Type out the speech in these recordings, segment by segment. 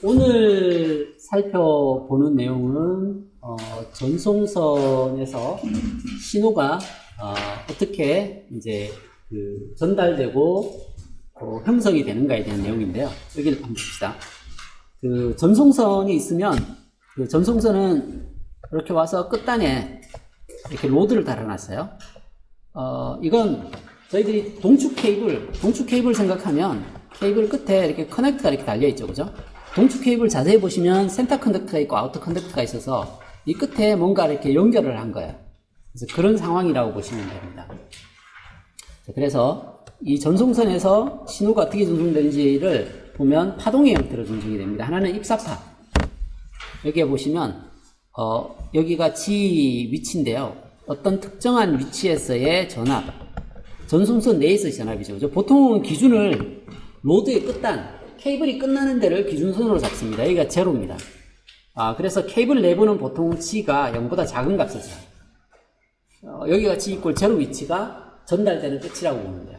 오늘 살펴보는 내용은 전송선에서 신호가 어떻게 이제 전달되고 형성이 되는가에 대한 내용인데요. 여기를 한번 봅시다. 전송선이 있으면 전송선은 이렇게 와서 끝단에 이렇게 로드를 달아놨어요. 이건 저희들이 동축 케이블 생각하면 케이블 끝에 이렇게 커넥터가 이렇게 달려있죠. 그죠? 동축 케이블 자세히 보시면 센터 컨덕터가 있고 아우터 컨덕터가 있어서 이 끝에 뭔가 이렇게 연결을 한 거예요. 그래서 그런 상황이라고 보시면 됩니다. 그래서 이 전송선에서 신호가 어떻게 전송되는지를 보면 파동의 형태로 전송이 됩니다. 하나는 입사파. 여기에 보시면 여기가 G 위치인데요. 어떤 특정한 위치에서의 전압, 전송선 내에서의 전압이죠. 그죠? 보통은 기준을 로드의 끝단, 케이블이 끝나는 데를 기준선으로 잡습니다. 여기가 제로입니다. 그래서 케이블 내부는 보통 G가 0보다 작은 값을 써요. 여기가 G 이꼴 제로 위치가 전달되는 끝이라고 보면 돼요.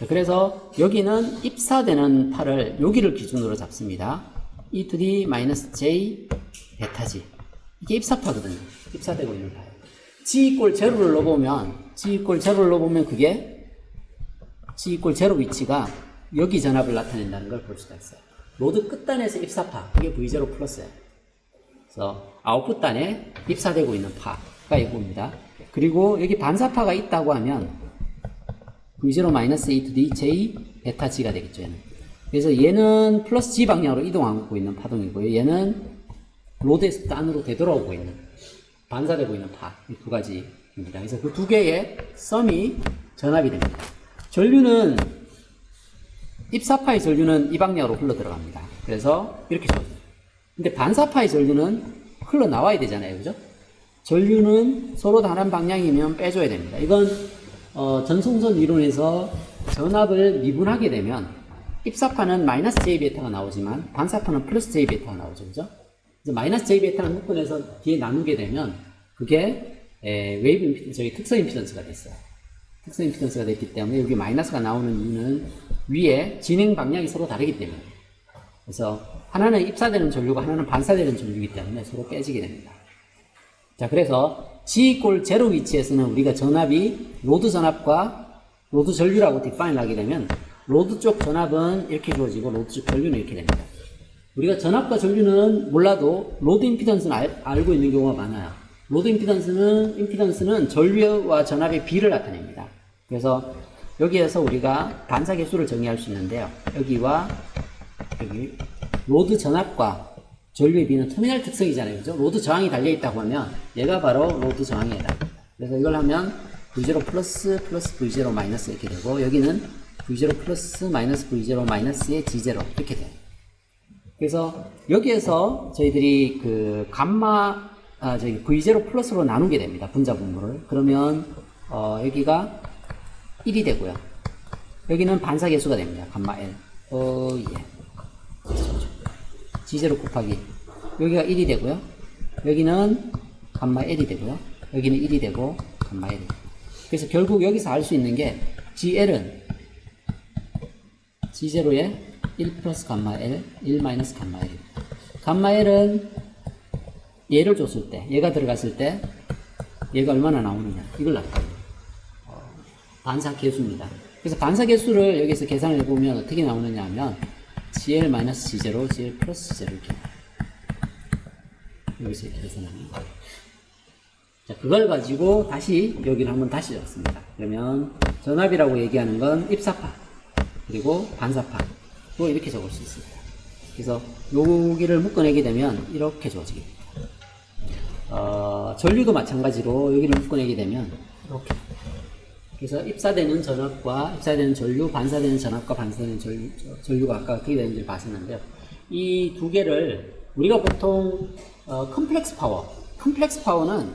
그래서 여기는 입사되는 파를 여기를 기준으로 잡습니다. E to the minus J 베타 G. 이게 입사파거든요. 입사되고 있는 파예요. G 이꼴 제로를 넣어보면 그게 G 이꼴 제로 위치가 여기 전압을 나타낸다는 걸 볼 수가 있어요. 로드 끝단에서 입사파, 그게 V0 플러스예요. 그래서 아웃풋단에 입사되고 있는 파가 이겁니다. 그리고 여기 반사파가 있다고 하면 V0 마이너스 E to the J 베타 G가 되겠죠. 그래서 얘는 플러스 G 방향으로 이동하고 있는 파동이고요. 얘는 로드에서 안으로 되돌아오고 있는, 반사되고 있는 파, 이 두 가지입니다. 그래서 그 두 개의 썸이 전압이 됩니다. 전류는, 입사파의 전류는 이 방향으로 흘러 들어갑니다. 그래서 이렇게 줘요. 근데 반사파의 전류는 흘러 나와야 되잖아요. 그죠? 전류는 서로 다른 방향이면 빼줘야 됩니다. 이건, 전송선 이론에서 전압을 미분하게 되면 입사파는 마이너스 J 베타가 나오지만 반사파는 플러스 J 베타가 나오죠. 그죠? 이제 마이너스 J 베타를 묶어내서 뒤에 나누게 되면 그게 웨이브 임피던스, 저희 특성 임피던스가 됐어요. 특성 임피던스가 됐기 때문에 여기 마이너스가 나오는 이유는 위에 진행 방향이 서로 다르기 때문에. 그래서 하나는 입사되는 전류가 하나는 반사되는 전류이기 때문에 서로 빼지게 됩니다. 자, 그래서 G 이꼴 제로 위치에서는 우리가 전압이 로드 전압과 로드 전류라고 디파인을 하게 되면 로드 쪽 전압은 이렇게 주어지고 로드 쪽 전류는 이렇게 됩니다. 우리가 전압과 전류는 몰라도 로드 임피던스는 알고 있는 경우가 많아요. 로드 임피던스는 전류와 전압의 비를 나타냅니다. 그래서 여기에서 우리가 반사 개수를 정의할 수 있는데요. 여기와 여기 로드 전압과 전류의 비는 터미널 특성이잖아요. 그죠? 로드 저항이 달려있다고 하면 얘가 바로 로드 저항에 해당합니다. 그래서 이걸 하면 V0 플러스 V0 마이너스 이렇게 되고 여기는 V0 플러스 마이너스 V0 마이너스의 G0 이렇게 돼요. 그래서 여기에서 저희들이 저기 V0 플러스로 나누게 됩니다. 분자 분모를. 그러면 여기가 1이 되고요. 여기는 반사 개수가 됩니다. 감마 L. G0 곱하기 여기가 1이 되고요. 여기는 감마 L이 되고요. 여기는 1이 되고 감마 L이. 그래서 결국 여기서 알 수 있는 게 GL은 G0에 1 플러스 감마 L, 1 마이너스 감마 L. 감마 L은 얘를 줬을 때, 얘가 들어갔을 때 얘가 얼마나 나오느냐 이걸 나타내요. 반사 개수입니다. 그래서 반사 개수를 여기서 계산을 해보면 어떻게 나오느냐 하면 GL 마이너스 G0, GL 플러스 G0 이렇게 여기서 이렇게 계산합니다. 자, 그걸 가지고 다시 여기를 한번 다시 적습니다. 그러면 전압이라고 얘기하는 건 입사파 그리고 반사파 이렇게 적을 수 있습니다. 그래서 여기를 묶어내게 되면 이렇게 주어지게 됩니다. 전류도 마찬가지로 여기를 묶어내게 되면 이렇게. 그래서 입사되는 전압과 입사되는 전류, 반사되는 전압과 반사되는 전류가 아까 어떻게 되는지를 봤었는데요. 이 두 개를 우리가 보통 컴플렉스 파워는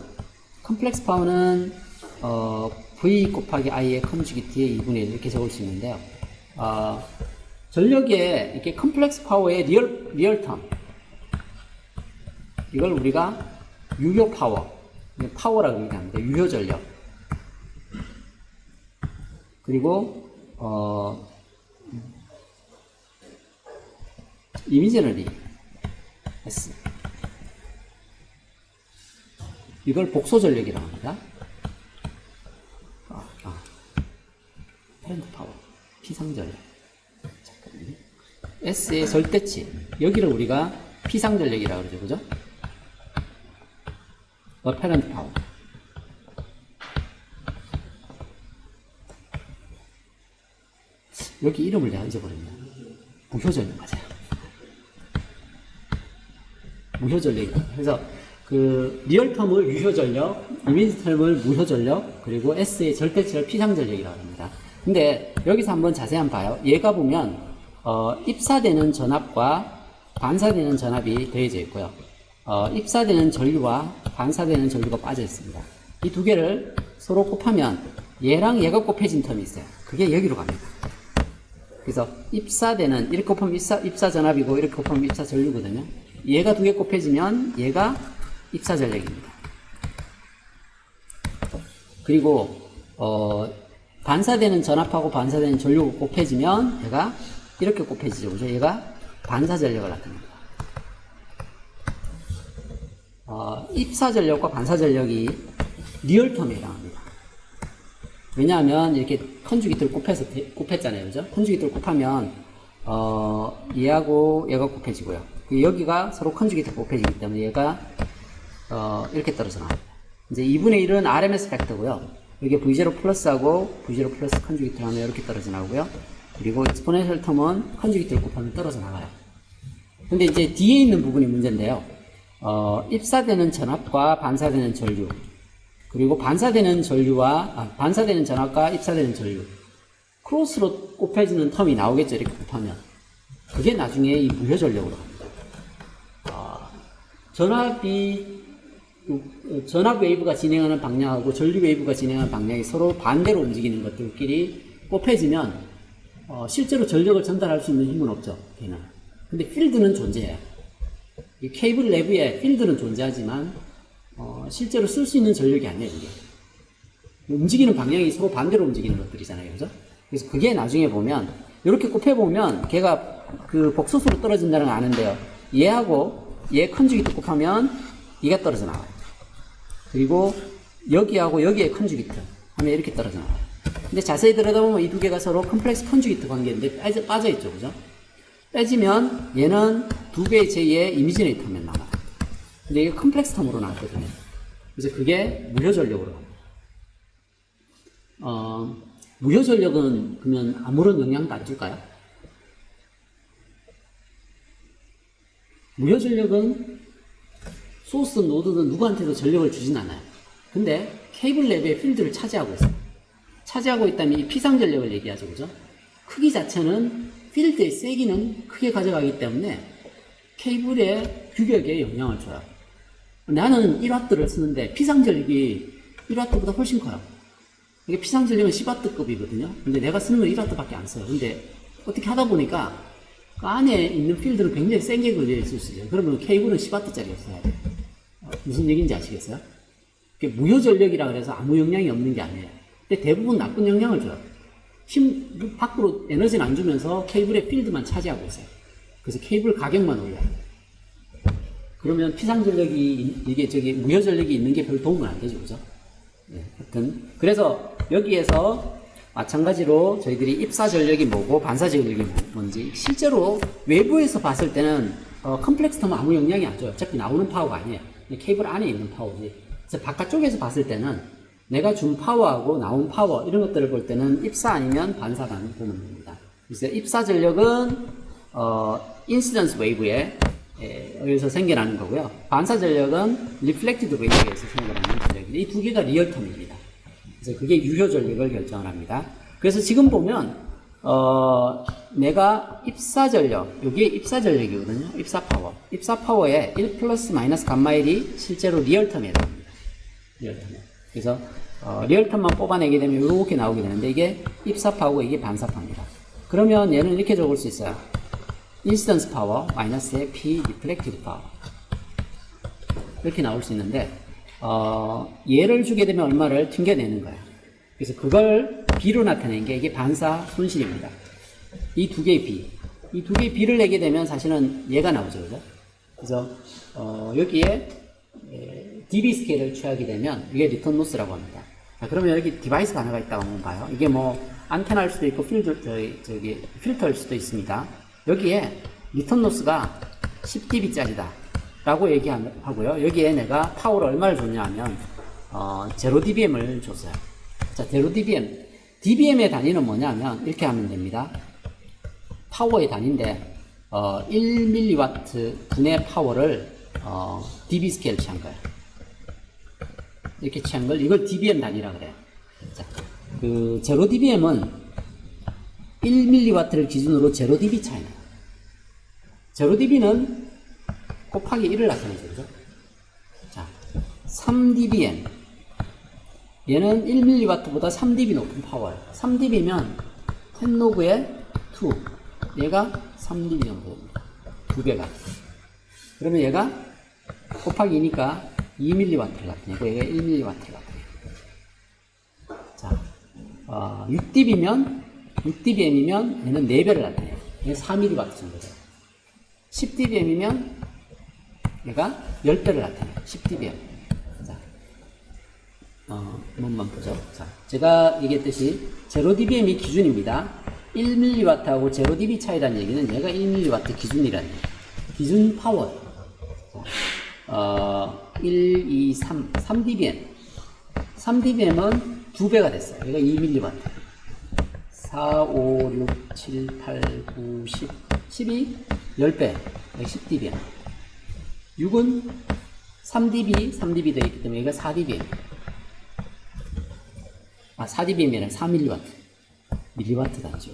V 곱하기 I의 컨주기티의 2분의 1 이렇게 적을 수 있는데요. 전력의 이렇게 컴플렉스 파워의 리얼텀 이걸 우리가 유효 파워라고 얘기합니다. 유효 전력. 그리고 이미지너리 S. 이걸 복소 전력이라고 합니다. 패런트 파워, 피상 전력. 잠깐만요. S의 절대치. 여기를 우리가 피상 전력이라고 그러죠, 그죠? 패런트 파워. 여기 이름을 내가 잊어버렸네. 무효전력 맞아요. 무효전력이다. 그래서 그 리얼텀을 유효전력, 이미지텀을 무효전력, 그리고 S의 절대치를 피상전력이라고 합니다. 근데 여기서 한번 자세히 한번 봐요. 얘가 보면 입사되는 전압과 반사되는 전압이 더해져 있고요. 입사되는 전류와 반사되는 전류가 빠져 있습니다. 이 두 개를 서로 곱하면 얘랑 얘가 곱해진 텀이 있어요. 그게 여기로 갑니다. 그래서 입사되는, 이렇게 곱하면 입사 전압이고 이렇게 곱하면 입사 전류거든요. 얘가 두 개 곱해지면 얘가 입사 전력입니다. 그리고 반사되는 전압하고 반사되는 전류가 곱해지면 얘가 이렇게 곱해지죠. 그죠? 얘가 반사 전력을 나타냅니다. 입사 전력과 반사 전력이 리얼텀에 해당합니다. 왜냐하면 이렇게 컨주기트를 곱했잖아요. 그죠? 컨주기트를 곱하면 얘하고 얘가 곱해지고요. 여기가 서로 컨주기트가 곱해지기 때문에 얘가 이렇게 떨어져 나옵니다. 이제 2분의 1은 RMS 팩터고요. 여기 V0 플러스하고 V0 플러스 컨주기트를 하면 이렇게 떨어져 나오고요. 그리고 익스포넨셜 텀은 컨주기트를 곱하면 떨어져 나가요. 근데 이제 뒤에 있는 부분이 문제인데요. 입사되는 전압과 반사되는 전류, 그리고 반사되는 전압과 입사되는 전류, 크로스로 곱해지는 텀이 나오겠죠. 이렇게 곱하면. 그게 나중에 이 무효전력으로 갑니다. 전압 웨이브가 진행하는 방향하고 전류 웨이브가 진행하는 방향이 서로 반대로 움직이는 것들끼리 곱해지면 실제로 전력을 전달할 수 있는 힘은 없죠. 걔는. 근데 필드는 존재해요. 이 케이블 내부에 필드는 존재하지만 실제로 쓸 수 있는 전력이 아니에요. 이게. 움직이는 방향이 서로 반대로 움직이는 것들이잖아요. 그죠? 그래서 그게 나중에 보면 이렇게 곱해보면 걔가 그 복소수로 떨어진다는 걸 아는데요. 얘하고 얘 컨주기트 곱하면 얘가 떨어져 나와요. 그리고 여기하고 여기에 컨주기트 하면 이렇게 떨어져 나와요. 근데 자세히 들여다보면 이 두 개가 서로 컴플렉스 컨주기트 관계인데 빠져있죠. 그죠? 빼지면 얘는 두 개의 제2의 이미지네이터면 나와요. 근데 이게 컴플렉스 텀으로 나왔거든요. 그래서 그게 무효전력으로 갑니다. 무효전력은 그러면 아무런 영향도 안 줄까요? 무효전력은 소스 노드든 누구한테도 전력을 주진 않아요. 근데 케이블 내부의 필드를 차지하고 있어요. 차지하고 있다면 이 피상전력을 얘기하죠. 그죠? 크기 자체는 필드의 세기는 크게 가져가기 때문에 케이블의 규격에 영향을 줘요. 나는 1W를 쓰는데 피상전력이 1W보다 훨씬 커요. 이게 피상전력은 10W급이거든요. 근데 내가 쓰는 건 1W밖에 안 써요. 근데 어떻게 하다 보니까 그 안에 있는 필드는 굉장히 세게 걸려 있을 수 있어요. 그러면 케이블은 10W짜리가 써야 돼요. 무슨 얘기인지 아시겠어요? 무효전력이라 그래서 아무 영향이 없는 게 아니에요. 근데 대부분 나쁜 영향을 줘요. 밖으로 에너지는 안 주면서 케이블의 필드만 차지하고 있어요. 그래서 케이블 가격만 올려요. 그러면 피상전력이, 무효전력이 있는 게 별 도움은 안 되죠. 그죠? 네, 하여튼. 그래서 여기에서 마찬가지로 저희들이 입사전력이 뭐고 반사전력이 뭔지 실제로 외부에서 봤을 때는 컴플렉스 텀은 아무 영향이 안 줘요. 어차피 나오는 파워가 아니에요. 케이블 안에 있는 파워지. 그래서 바깥쪽에서 봤을 때는 내가 준 파워하고 나온 파워 이런 것들을 볼 때는 입사 아니면 반사만 보면 됩니다. 그래서 입사 전력은 인시던스 웨이브에 의해서 생겨나는 거고요. 반사 전력은 리플렉티드 웨이브에 의해서 생겨나는 전력인데 이 두 개가 리얼텀입니다. 그래서 그게 유효 전력을 결정을 합니다. 그래서 지금 보면 내가 입사 전력, 여기에 입사 전력이거든요. 입사 파워. 입사 파워에 1 플러스 마이너스 감마 1이 실제로 리얼텀에 해당합니다. 리얼텀에. 그래서 리얼텀만 뽑아내게 되면 이렇게 나오게 되는데 이게 입사 파워고 이게 반사 파워입니다. 그러면 얘는 이렇게 적을 수 있어요. 인시던스 파워 마이너스의 P 리플렉티드 파워 이렇게 나올 수 있는데 얘를 주게 되면 얼마를 튕겨내는 거예요. 그래서 그걸 B로 나타낸 게 이게 반사 손실입니다. 이 두 개의 B. 이 두 개의 비를 내게 되면 사실은 얘가 나오죠. 그죠? 그래서, 여기에 dB 스케일을 취하게 되면 이게 리턴 로스라고 합니다. 자, 그러면 여기 디바이스가 하나가 있다고 한번 봐요. 이게 뭐, 안테나일 수도 있고, 필터일 수도 있습니다. 여기에 리턴 로스가 10dB짜리다. 라고 얘기하고요. 여기에 내가 파워를 얼마를 줬냐 하면, 0dBm을 줬어요. 자, 0dBm. dBm의 단위는 뭐냐면, 이렇게 하면 됩니다. 파워의 단위인데, 1mW 분의 파워를, dB 스케일 취한 거예요. 이렇게 취한 걸, 이걸 dBm 단위라 그래요. 자, 0dBm은 1mW를 기준으로 0dB 차이나요. 0dB는 곱하기 1을 나타내죠. 그죠? 자, 3dBm. 얘는 1mW보다 3dB 높은 파워예요. 3dB면 10로그에 2. 얘가 3dB 정도 됩니다. 2배가. 그러면 얘가 곱하기 2니까 2mW를 나타내고 얘가 1mW를 나타내요. 자, 6dBm이면 얘는 4배를 나타내요. 얘는 4mW 정도 돼요. 10dBm이면 얘가 10배를 나타내요. 10dBm. 자, 한번만 보죠. 자, 제가 얘기했듯이 0dBm이 기준입니다. 1mW하고 0dB 차이라는 얘기는 얘가 1mW 기준이라는 얘기예요. 기준 파워. 자, 1, 2, 3, 3dBm. 3dBm은 2배가 됐어요. 얘가 2mW. 4, 5, 6, 7, 8, 9, 10, 12, 10배. 10dBm. 6은 3dB 되어 있기 때문에 얘가 4dBm. 4dBm이 아니라 4mW. 밀리와트 단위죠.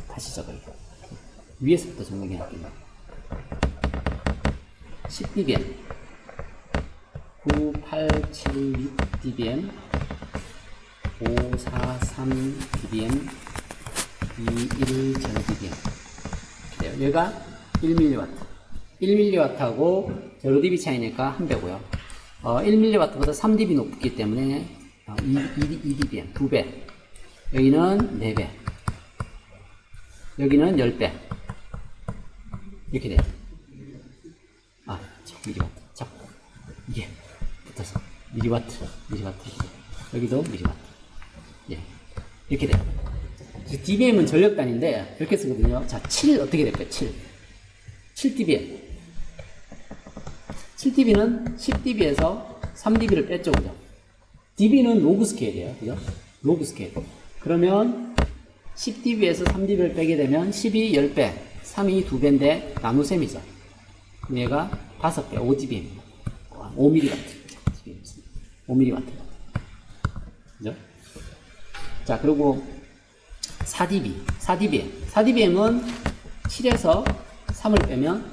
다시 적어요. 위에서부터 적는 할게요. 10dBm. 9, 8, 7, 6 dBm. 5, 4, 3 dBm. 2, 1, 0 dBm. 그래요. 얘가 1mW. 1mW하고 0dB 차이니까 1배고요. 1mW보다 3dB 높기 때문에 2dBm, 2배. 여기는 4배. 여기는 10배. 이렇게 돼요. 밀리와트. 자, 이게 붙어서 밀리와트. 여기도 밀리와트. 예. 이렇게 돼요. dBm은 전력단인데 이렇게 쓰거든요. 자, 7 어떻게 될까요? 7dBm. 7dB는 10dB에서 3dB를 뺐죠, 그죠? dB는 로그 스케일이에요, 그죠? 로그 스케일. 그러면 10dB에서 3dB를 빼게 되면 12, 10배, 3이 2배인데 나눗셈이죠. 그럼 얘가 5배, 5dBm입니다. 5mW. 5mW. 그죠? 자, 그리고 4dBm은 7에서 3을 빼면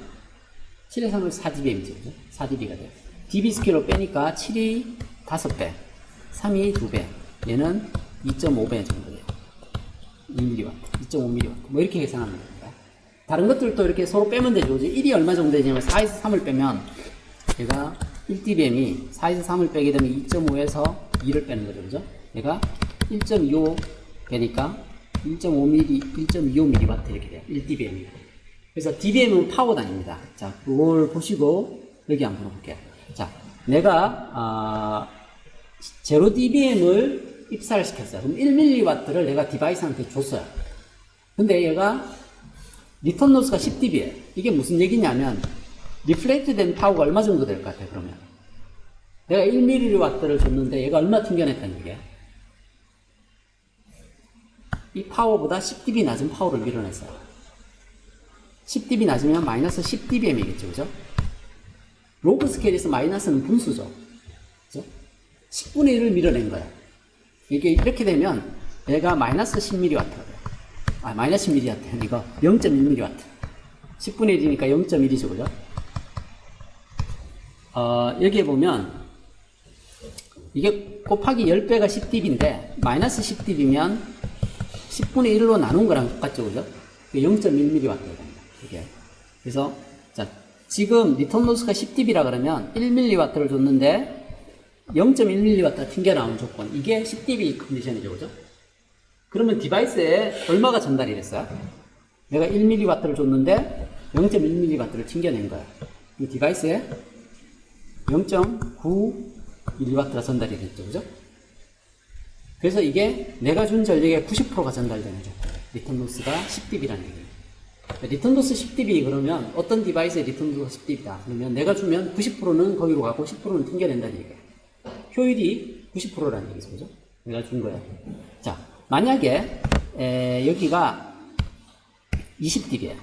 7에서 3을 4dBm이죠. 그죠? 4dB가 돼요. dB 스케일로 빼니까 7이 5배, 3이 2배, 얘는 2.5배 정도 돼요. 2mW, 2.5mW. 뭐 이렇게 계산하면 됩니다. 다른 것들도 이렇게 서로 빼면 되죠. 1이 얼마 정도 되냐면 4에서 3을 빼면 얘가 1dBm이 4에서 3을 빼게 되면 2.5에서 2를 빼는 거죠. 그죠? 얘가 1.25 배니까 1.25mW 이렇게 돼요. 1dBm이. 그래서 dBm은 파워 단위입니다. 자, 그걸 보시고 여기 한번 볼게요. 자, 내가 0dBm을 입사를 시켰어요. 그럼 1mW를 내가 디바이스한테 줬어요. 근데 얘가 리턴 로스가 10dB예요. 이게 무슨 얘기냐면 리플렉트 된 파워가 얼마 정도 될 것 같아요, 그러면. 내가 1mW를 줬는데 얘가 얼마 튕겨냈다는 얘기예요. 이 파워보다 10dB 낮은 파워를 밀어냈어요. 10dB 낮으면 마이너스 10dBm이겠죠, 그죠? 로그 스케일에서 마이너스는 분수죠. 그죠? 10분의 1을 밀어낸 거예요. 이게 이렇게 되면 얘가 마이너스 10mW가 돼요. 마이너스 10mW. 이거 0.1mW. 10분의 1이니까 0.1이죠, 그죠? 여기에 보면 이게 곱하기 10배가 10dB인데 마이너스 10dB면 10분의 1로 나눈 거랑 똑같죠, 그죠? 0.1mW가 됩니다. 이게. 그래서 자, 지금 리턴 로스가 10dB라 그러면 1mW를 줬는데 0.1mW 튕겨 나온 조건. 이게 10dB 컨디션이죠, 그죠? 그러면 디바이스에 얼마가 전달이 됐어요? 내가 1mW를 줬는데 0.1mW를 튕겨낸 거야. 이 디바이스에 0.9mW가 전달이 됐죠. 그죠? 그래서 이게 내가 준 전력의 90%가 전달되는 조건. 리턴 로스가 10dB라는 얘기예요. 리턴 로스 10dB 그러면 어떤 디바이스의 리턴 로스가 10dB다. 그러면 내가 주면 90%는 거기로 가고 10%는 튕겨낸다는 얘기예요. 효율이 90%라는 얘기죠. 그죠? 내가 준 거야. 자, 만약에 여기가 20dB야.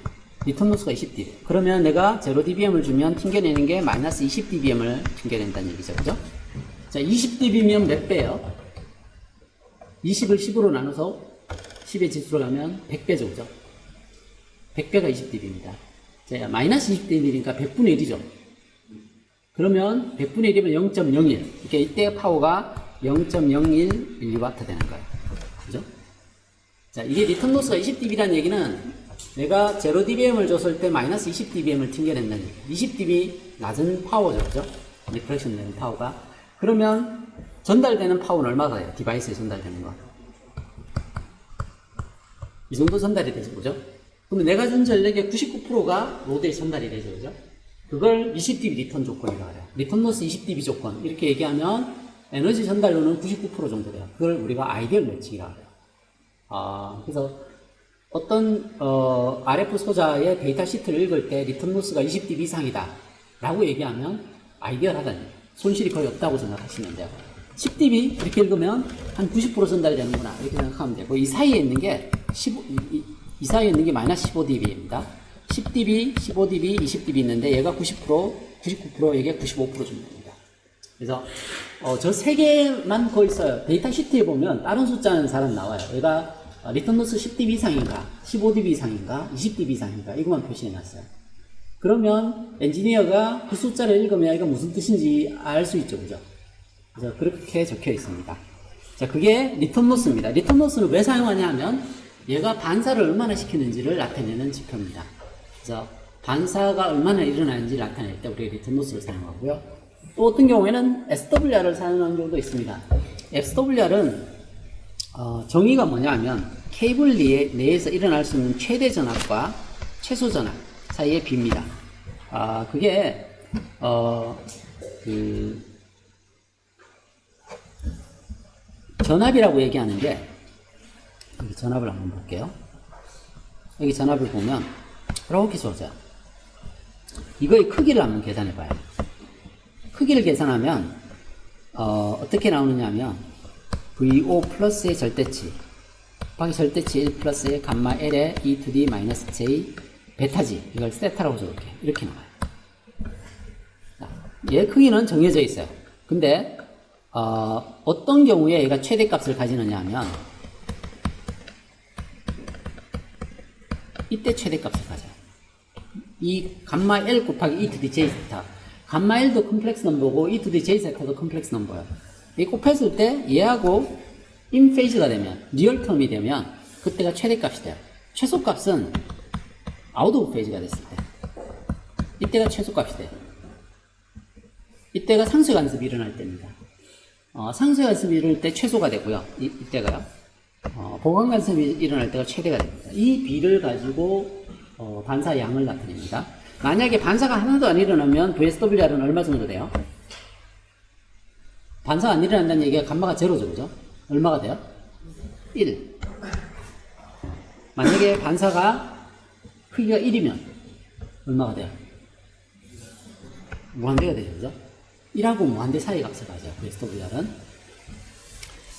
리턴 로스가 20dB. 그러면 내가 0dBm을 주면 튕겨내는 게 마이너스 20dBm을 튕겨낸다는 얘기죠. 그죠? 자, 20dB면 몇 배예요? 20을 10으로 나눠서 10의 지수로 가면 100배죠. 그죠? 100배가 20dB입니다. 자, 마이너스 20dB니까 100분의 1이죠. 그러면 100분의 1이면 0.01. 그러니까 이때 파워가 0.01 mW 되는 거예요. 그죠? 자, 이게 리턴 로스가 20dB라는 얘기는 내가 0dBm을 줬을 때 마이너스 20dBm을 튕겨낸다는 얘기예요. 20dB 낮은 파워죠. 그죠? 리프렉션 되는 파워가. 그러면 전달되는 파워는 얼마가 돼요? 디바이스에 전달되는 거. 이 정도 전달이 되죠. 그죠? 그러면 내가 준 전력의 99%가 로드에 전달이 되죠. 그죠? 그걸 20dB 리턴 조건이라고 해요. 리턴 로스 20dB 조건. 이렇게 얘기하면 에너지 전달료는 99% 정도 돼요. 그걸 우리가 아이디얼 매칭이라고 해요. 그래서 어떤 RF 소자의 데이터 시트를 읽을 때 리턴 로스가 20dB 이상이다 라고 얘기하면 아이디얼하다는 얘기예요. 손실이 거의 없다고 생각하시면 돼요. 10dB 이렇게 읽으면 한 90% 전달되는구나 이렇게 생각하면 되고, 이 사이에 있는 게 이 사이에 있는 게 마이너스 15dB입니다. 10dB, 15dB, 20dB 있는데 얘가 90%, 99%, 얘가 95% 정도 됩니다. 그래서 저 세 개만 거의 써요. 데이터 시트에 보면 다른 숫자는 잘 안 나와요. 얘가 리턴 로스 10dB 이상인가, 15dB 이상인가, 20dB 이상인가 이것만 표시해 놨어요. 그러면 엔지니어가 그 숫자를 읽으면 이거 무슨 뜻인지 알 수 있죠. 그죠? 그래서 그렇게 적혀 있습니다. 자, 그게 리턴 로스입니다. 리턴 로스는 왜 사용하냐 하면 얘가 반사를 얼마나 시키는지를 나타내는 지표입니다. 그래서 반사가 얼마나 일어나는지를 나타낼 때 우리가 리턴 로스를 사용하고요. 또 어떤 경우에는 SWR을 사용하는 경우도 있습니다. SWR은 정의가 뭐냐 하면 케이블 내에서 일어날 수 있는 최대 전압과 최소 전압 사이의 비입니다. 그게 전압이라고 얘기하는 게, 여기 전압을 한번 볼게요. 여기 전압을 보면 이렇게 쏘죠. 이거의 크기를 한번 계산해 봐요. 크기를 계산하면 어떻게 나오느냐 하면 VO 플러스의 절대치 곱하기 절대치 1 플러스의 감마 L의 E to D 마이너스 J 베타지, 이걸 세타라고 적을게요. 이렇게 나와요. 얘 크기는 정해져 있어요. 근데 어떤 경우에 얘가 최대값을 가지느냐 하면 이때 최대값을 가져요. 이 감마 L 곱하기 E to the J 세타, 감마 L도 컴플렉스 넘버고 E to the J 세타도 컴플렉스 넘버예요. 이 곱했을 때 얘하고 인 페이지가 되면, 리얼 텀이 되면 그때가 최대값이 돼요. 최소값은 아웃 오브 페이지가 됐을 때 이때가 최소값이 돼요. 이때가 상쇄 간섭이 일어날 때입니다. 상쇄 간섭이 일어날 때 최소가 되고요. 이때가요. 보강 간섭이 일어날 때가 최대가 됩니다. 이 비를 가지고 반사 양을 나타냅니다. 만약에 반사가 하나도 안 일어나면 VSWR은 얼마 정도 돼요? 반사가 안 일어난다는 얘기가 감마가 제로죠, 그죠? 얼마가 돼요? 1. 만약에 반사가 크기가 1이면 얼마가 돼요? 무한대가 되죠, 그죠? 1하고 무한대 사이 값을 가져요, VSWR은.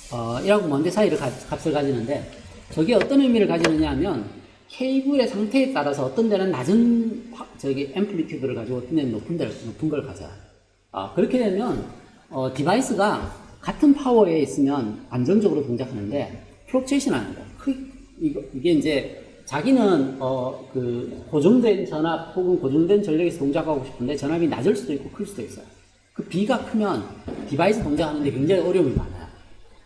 1하고 무한대 사이를 값을 가지는데, 저게 어떤 의미를 가지느냐 하면, 케이블의 상태에 따라서 어떤 데는 낮은 앰플리튜드를 가지고 어떤 데는 높은 걸 가져요. 그렇게 되면 디바이스가 같은 파워에 있으면 안정적으로 동작하는데 플럭츄에이션 하는 거예요. 이게 이제 자기는 고정된 전압 혹은 고정된 전력에서 동작하고 싶은데 전압이 낮을 수도 있고 클 수도 있어요. 그 B가 크면 디바이스 동작하는데 굉장히 어려움이 많아요.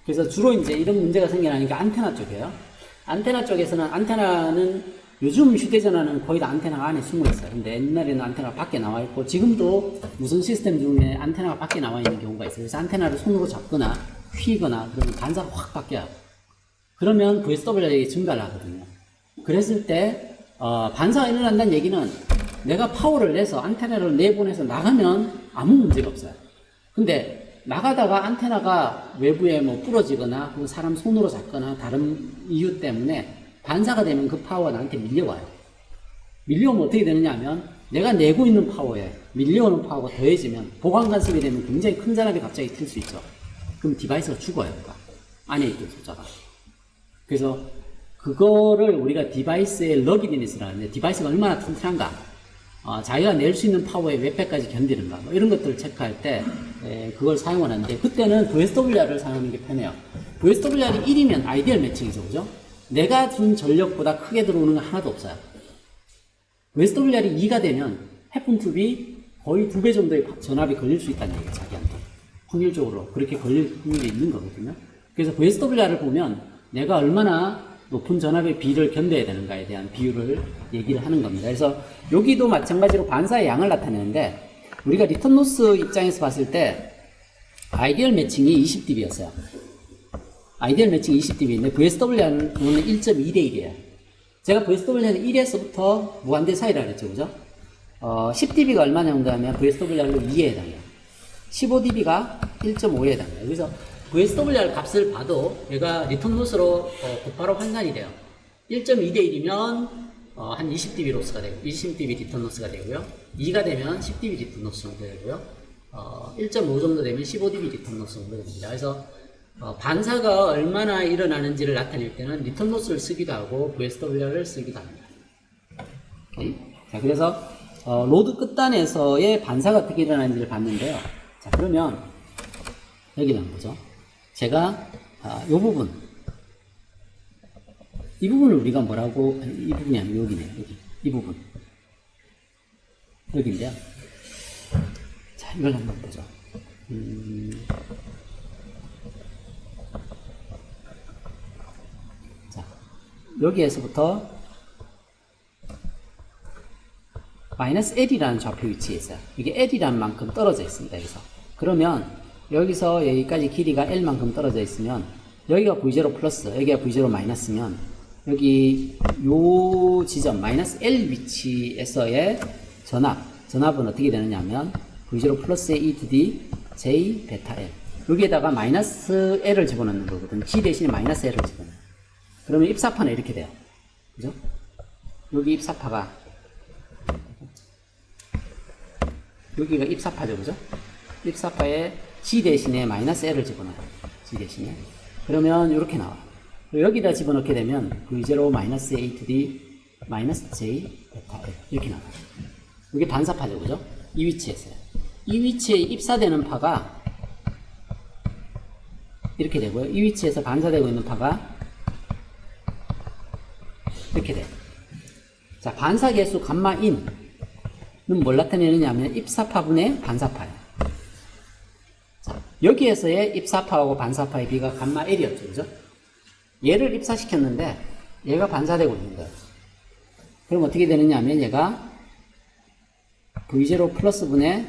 그래서 주로 이제 이런 문제가 생겨나는 게 안테나 쪽이에요. 안테나 쪽에서는, 안테나는 요즘 휴대전화는 거의 다 안테나가 안에 숨어 있어요. 근데 옛날에는 안테나가 밖에 나와 있고, 지금도 무선 시스템 중에 안테나가 밖에 나와 있는 경우가 있어요. 그래서 안테나를 손으로 잡거나 휘거나 그러면 반사가 확 바뀌어요. 그러면 VSWR이 증가를 하거든요. 그랬을 때 반사가 일어난다는 얘기는 내가 파워를 내서 안테나를 내보내서 나가면 아무 문제가 없어요. 근데 나가다가 안테나가 외부에 뭐 부러지거나 혹은 사람 손으로 잡거나 다른 이유 때문에 반사가 되면 그 파워가 나한테 밀려와요. 밀려오면 어떻게 되느냐 하면 내가 내고 있는 파워에 밀려오는 파워가 더해지면 보강 간섭이 되면 굉장히 큰 잔압이 갑자기 튈 수 있죠. 그럼 디바이스가 죽어요. 그러니까. 안에 있던 숫자가. 그래서 그거를 우리가 디바이스의 럭이디니스라 하는데 디바이스가 얼마나 튼튼한가, 자기가 낼 수 있는 파워의 몇 배까지 견디는가, 뭐 이런 것들을 체크할 때 그걸 사용을 하는데, 그때는 VSWR을 사용하는 게 편해요. VSWR이 1이면 아이디얼 매칭이죠, 그죠? 내가 준 전력보다 크게 들어오는 건 하나도 없어요. VSWR이 2가 되면 해픈 툽이 거의 2배 정도의 전압이 걸릴 수 있다는 얘기예요, 자기한테. 확률적으로 그렇게 걸릴 확률이 있는 거거든요. 그래서 VSWR을 보면 내가 얼마나 높은 전압의 비를 견뎌야 되는가에 대한 비율을 얘기를 하는 겁니다. 그래서 여기도 마찬가지로 반사의 양을 나타내는데, 우리가 리턴 로스 입장에서 봤을 때 아이디얼 매칭이 20dB였어요. 아이디얼 매칭이 20dB인데 VSWR은 1.2대 1이에요. 제가 VSWR는 1에서부터 무한대 사이라 그랬죠, 그죠? 10dB가 얼마 정도 하면 VSWR로 2에 해당해요. 15dB가 1.5에 해당해요. 그래서 VSWR 값을 봐도 얘가 리턴 로스로 곧바로 환산이 돼요. 1.2대 1이면 한 20dB 로스가 되고 20dB 리턴 로스가 되고요. 2가 되면 10dB 리턴 로스 정도 되고요. 1.5 정도 되면 15dB 리턴 로스 정도 됩니다. 그래서 반사가 얼마나 일어나는지를 나타낼 때는 리턴 로스를 쓰기도 하고 VSWR을 쓰기도 합니다. 오케이? 자, 그래서 로드 끝단에서의 반사가 어떻게 일어나는지를 봤는데요. 자, 그러면 여기는 뭐죠? 제가 이 부분, 이 부분을 우리가 뭐라고, 이 부분이 아니고 여기네, 여기 이 부분, 여기인데요. 자, 이걸 한번 보죠. 자, 여기에서부터 마이너스 L이라는 좌표 위치에 있어요. 이게 L이라는 만큼 떨어져 있습니다. 여기서. 그러면 여기서 여기까지 길이가 L만큼 떨어져 있으면 여기가 V0 플러스, 여기가 V0 마이너스면 여기 요 지점 마이너스 L 위치에서의 전압은 어떻게 되느냐 하면 V0 플러스의 E to D J 베타 L, 여기에다가 마이너스 L을 집어넣는 거거든요. G 대신에 마이너스 L을 집어넣어요. 그러면 입사파는 이렇게 돼요. 그죠? 여기 입사파가, 여기가 입사파죠, 그죠? 입사파에 G 대신에 마이너스 L을 집어넣어요. G 대신에. 그러면 이렇게 나와요. 여기다 집어넣게 되면 V0 마이너스 A to D 마이너스 J 베타 L 이렇게 나와요. 이게 반사파죠, 그죠? 이 위치에서요. 이 위치에 입사되는 파가 이렇게 되고요. 이 위치에서 반사되고 있는 파가 이렇게 돼요. 자, 반사 개수 감마 인은 뭘 나타내느냐 하면 입사파분의 반사파예요. 자, 여기에서의 입사파하고 반사파의 비가 감마 L이었죠, 그죠? 얘를 입사시켰는데 얘가 반사되고 있는 거예요. 그럼 어떻게 되느냐 하면 얘가 V0 플러스 분의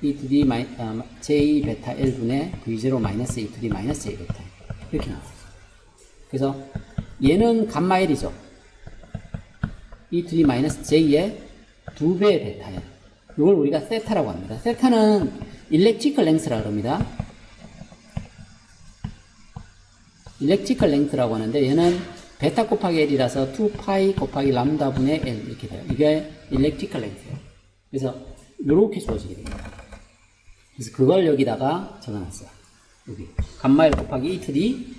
E to D J 베타 L 분의 V0 마이너스 E to D 마이너스 J 베타 이렇게 나와요. 그래서 얘는 감마 L이죠. E to D 마이너스 J의 2배의 베타 L. 이걸 우리가 세타라고 합니다. 세타는 일렉트리컬 랭스라고 합니다. 일렉트리컬 랭스라고 하는데 얘는 베타 곱하기 L이라서 2파이 곱하기 람다 분의 L 이렇게 돼요. 이게 일렉트리컬 랭스예요. 그래서 이렇게 주어지게 됩니다. 그래서 그걸 여기다가 적어놨어요. 여기 감마 L 곱하기 E to D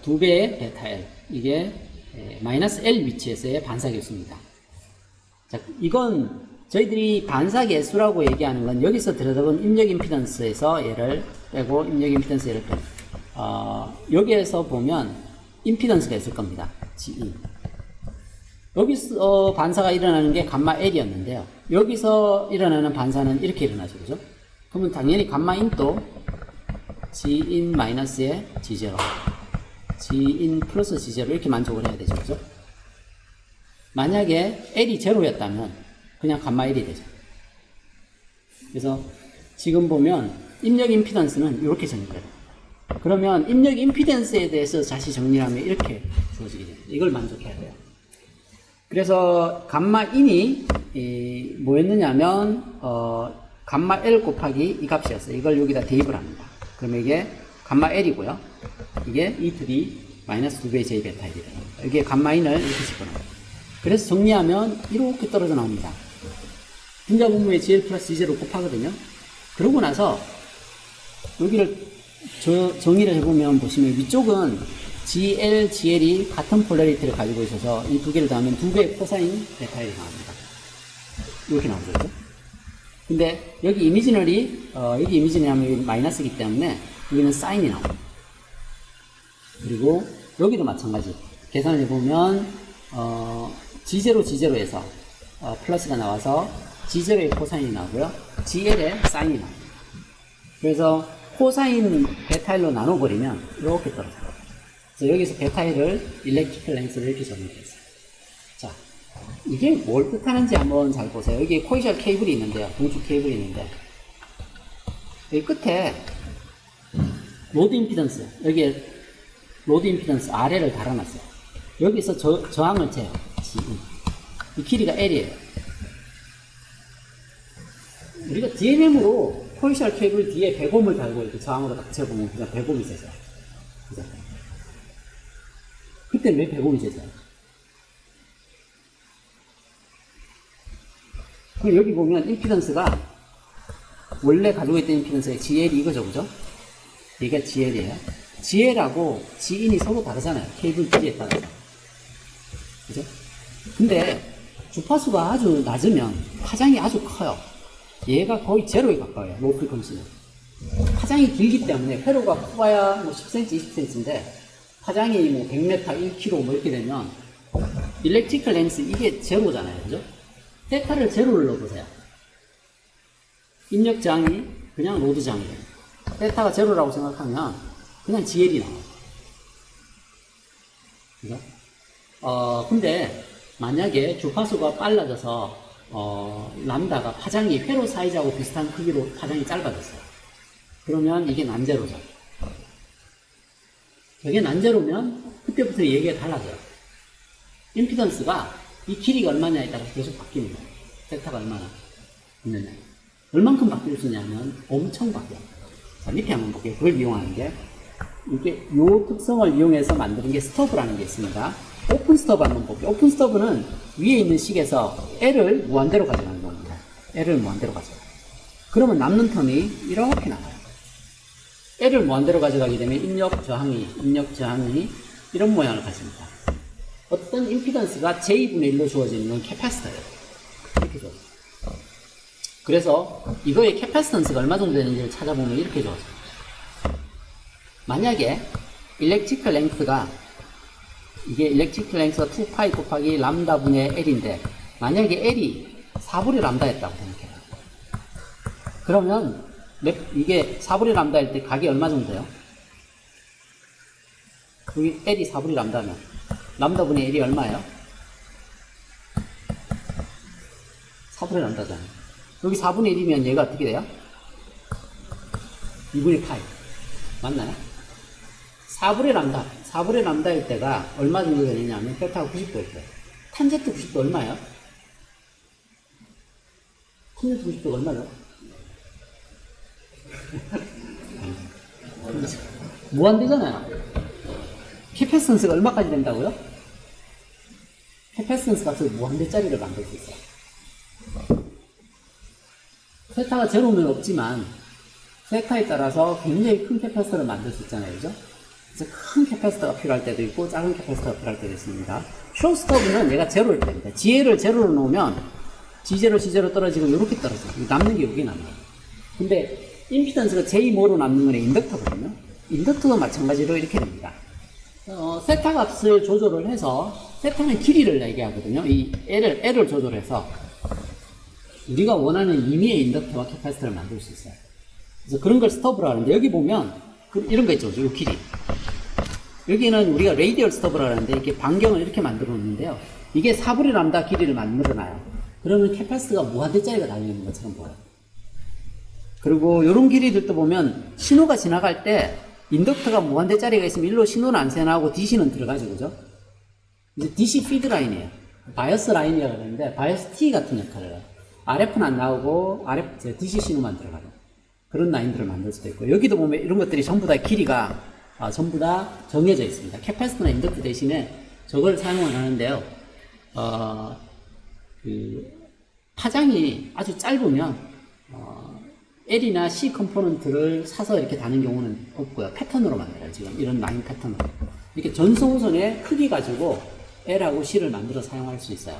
2배의 베타 L, 이게 마이너스 L 위치에서의 반사 개수입니다. 자, 이건 저희들이 반사 개수라고 얘기하는 건 여기서 들어본 입력 임피던스에서 얘를 빼고 입력 임피던스 얘를 빼고 여기에서 보면 임피던스가 있을 겁니다. G2. 여기서 반사가 일어나는 게 감마 L이었는데요. 여기서 일어나는 반사는 이렇게 일어나죠, 그죠? 그러면 당연히 감마 인도 Gin 마이너스의 G0, Gin 플러스 G0 이렇게 만족을 해야 되죠, 그죠? 만약에 L이 0였다면 그냥 감마 1이 되죠. 그래서 지금 보면 입력 임피던스는 이렇게 정리돼요. 그러면 입력 임피던스에 대해서 다시 정리하면 이렇게 주어지게 됩니다. 이걸 만족해야 돼요. 그래서 감마 인이 뭐였느냐면 감마 L 곱하기 이 값이었어요. 이걸 여기다 대입을 합니다. 그러면 이게 감마 L이고요. 이게 E to D 마이너스 2배의 J 베타 이게 됩니다. 이게 감마 인을 이렇게 집어넣어요. 그래서 정리하면 이렇게 떨어져 나옵니다. 분자분모에 GL 플러스 G0를 곱하거든요. 그러고 나서 여기를 정의를 해보면 보시면 위쪽은 GL, GL이 같은 폴라리티를 가지고 있어서 이 두 개를 더하면 2배의 코사인 베타일이 나옵니다. 이렇게 나오죠. 그죠? 근데 여기 이미지널이 여기 이미지널이 하면 마이너스이기 때문에 여기는 사인이 나옵니다. 그리고 여기도 마찬가지. 계산을 해보면 G0, G0에서 플러스가 나와서 G0의 코사인이 나오고요. GL의 사인이 나옵니다. 그래서 코사인 베타일로 나눠버리면 이렇게 떨어져요. 그래서 여기서 베타일을 일렉트리컬 랭스를 이렇게 정리했어요. 자, 이게 뭘 뜻하는지 한번 잘 보세요. 여기 코이셜 케이블이 있는데요. 동축 케이블이 있는데 여기 끝에 로드 임피던스, 여기에 로드 임피던스 R를 달아놨어요. 여기서 저항을 재요. 이 길이가 L이에요. 우리가 DMM으로 코이셜 케이블 뒤에 100옴을 달고 이렇게 저항으로 딱 재보면 그냥 100옴이 재죠. 그죠? 그때 왜 100옴이 재죠? 그럼 여기 보면 임피던스가 원래 가지고 있던 임피던스가 GL이 이거죠, 그죠? 이게 GL이에요. GL하고 G인이 서로 다르잖아요. 케이블 길이에 따라서. 그죠? 근데 주파수가 아주 낮으면 파장이 아주 커요. 얘가 거의 제로에 가까워요. 로우 프리퀀시는. 파장이 길기 때문에 회로가 커봐야 뭐 10cm, 20cm인데 파장이 뭐 100m, 1km 뭐 이렇게 되면 일렉트리컬 랭스 이게 제로잖아요. 그죠? 세타를 제로를 넣어보세요. 입력 저항이 그냥 로드 저항이 돼요. 세타가 제로라고 생각하면 그냥 GL이 나와요. 그죠? 근데 만약에 주파수가 빨라져서 람다가 파장이 회로 사이즈하고 비슷한 크기로 파장이 짧아졌어요. 그러면 이게 난제로죠. 이게 난제로면 그때부터 얘기가 달라져요. 임피던스가 이 길이가 얼마냐에 따라서 계속 바뀝니다. 섹타가 얼마나 있느냐. 얼만큼 바뀔 수 있냐면 엄청 바뀌어요. 자, 밑에 한번 볼게요. 그걸 이용하는 게 이게 요 특성을 이용해서 만드는 게 스토브라는 게 있습니다. 오픈 스토브 한번 볼게요. 오픈 스토브는 위에 있는 식에서 L을 무한대로 가져가는 겁니다. L을 무한대로 가져가요. 그러면 남는 텀이 이렇게 나와요. L을 무한대로 가져가게 되면 입력 저항이 이런 모양을 가집니다. 어떤 임피던스가 J분의 1로 주어지는 건 캐파시터예요. 이렇게 주어져요. 그래서 이거의 캐파시턴스가 얼마 정도 되는지를 찾아보면 이렇게 주어져요. 만약에 일렉트리컬 랭스가 이게 일렉트리컬 랭스가 2파이 곱하기 람다 분의 L인데 만약에 L이 4분의 람다였다고 생각해요. 그러면 이게 4분의 람다일 때 각이 얼마 정도예요? 여기 L이 4분의 람다면 람다 분의 L이 얼마예요? 4분의 람다잖아요. 여기 4분의 1이면 얘가 어떻게 돼요? 2분의 파이 맞나요? 4분의 람다일 때가 얼마 정도 되느냐면 델타가 90도일 때 탄제트 90도 얼마예요? 탄제트 90도가 얼마죠? 무한대잖아요. 캐패시턴스가 얼마까지 된다고요? 캐패시턴스 값을 무한대짜리를 만들 수 있어요. 세타가 제로는 없지만 세타에 따라서 굉장히 큰 캐패시터를 만들 수 있잖아요. 그죠? 그래서 큰 캐패시터가 필요할 때도 있고 작은 캐패시터가 필요할 때도 있습니다. 쇼스터브는 얘가 제로일 때입니다. GL을 제로로 놓으면 G0, C0 떨어지고 이렇게 떨어져요. 남는 게 여기 남아요. 근데 임피던스가 J 뭐로 남는 건 인덕터거든요. 인덕터도 마찬가지로 이렇게 됩니다. 세타 값을 조절을 해서 세타는 길이를 얘기하거든요. 이 L을 조절해서 우리가 원하는 임의의 인덕터와 캐파시터를 만들 수 있어요. 그래서 그런 걸 스토브라고 하는데 여기 보면 이런 거 있죠. 이 길이. 여기는 우리가 레이디얼 스토브라고 하는데 이렇게 반경을 이렇게 만들어 놓는데요. 이게 4분의 람다 길이를 만들어놔요. 그러면 캐파시터가 무한대짜리가 달려있는 것처럼 보여요. 그리고 이런 길이들도 보면 신호가 지나갈 때 인덕터가 무한대짜리가 있으면 일로 신호는 안 새나오고 DC는 들어가죠, 그죠? 이제 DC 피드 라인이에요. 바이어스 라인이라고 그러는데, 바이어스 T 같은 역할을 해요. RF는 안 나오고, DC 신호만 들어가요. 그런 라인들을 만들 수도 있고, 여기도 보면 이런 것들이 전부 다 길이가, 전부 다 정해져 있습니다. 캐패시터나 인덕터 대신에 저걸 사용을 하는데요. 파장이 아주 짧으면, L이나 C 컴포넌트를 사서 이렇게 다는 경우는 없고요. 패턴으로 만들어요. 지금 이런 라인 패턴으로. 이렇게 전송선의 크기 가지고 L하고 C를 만들어 사용할 수 있어요.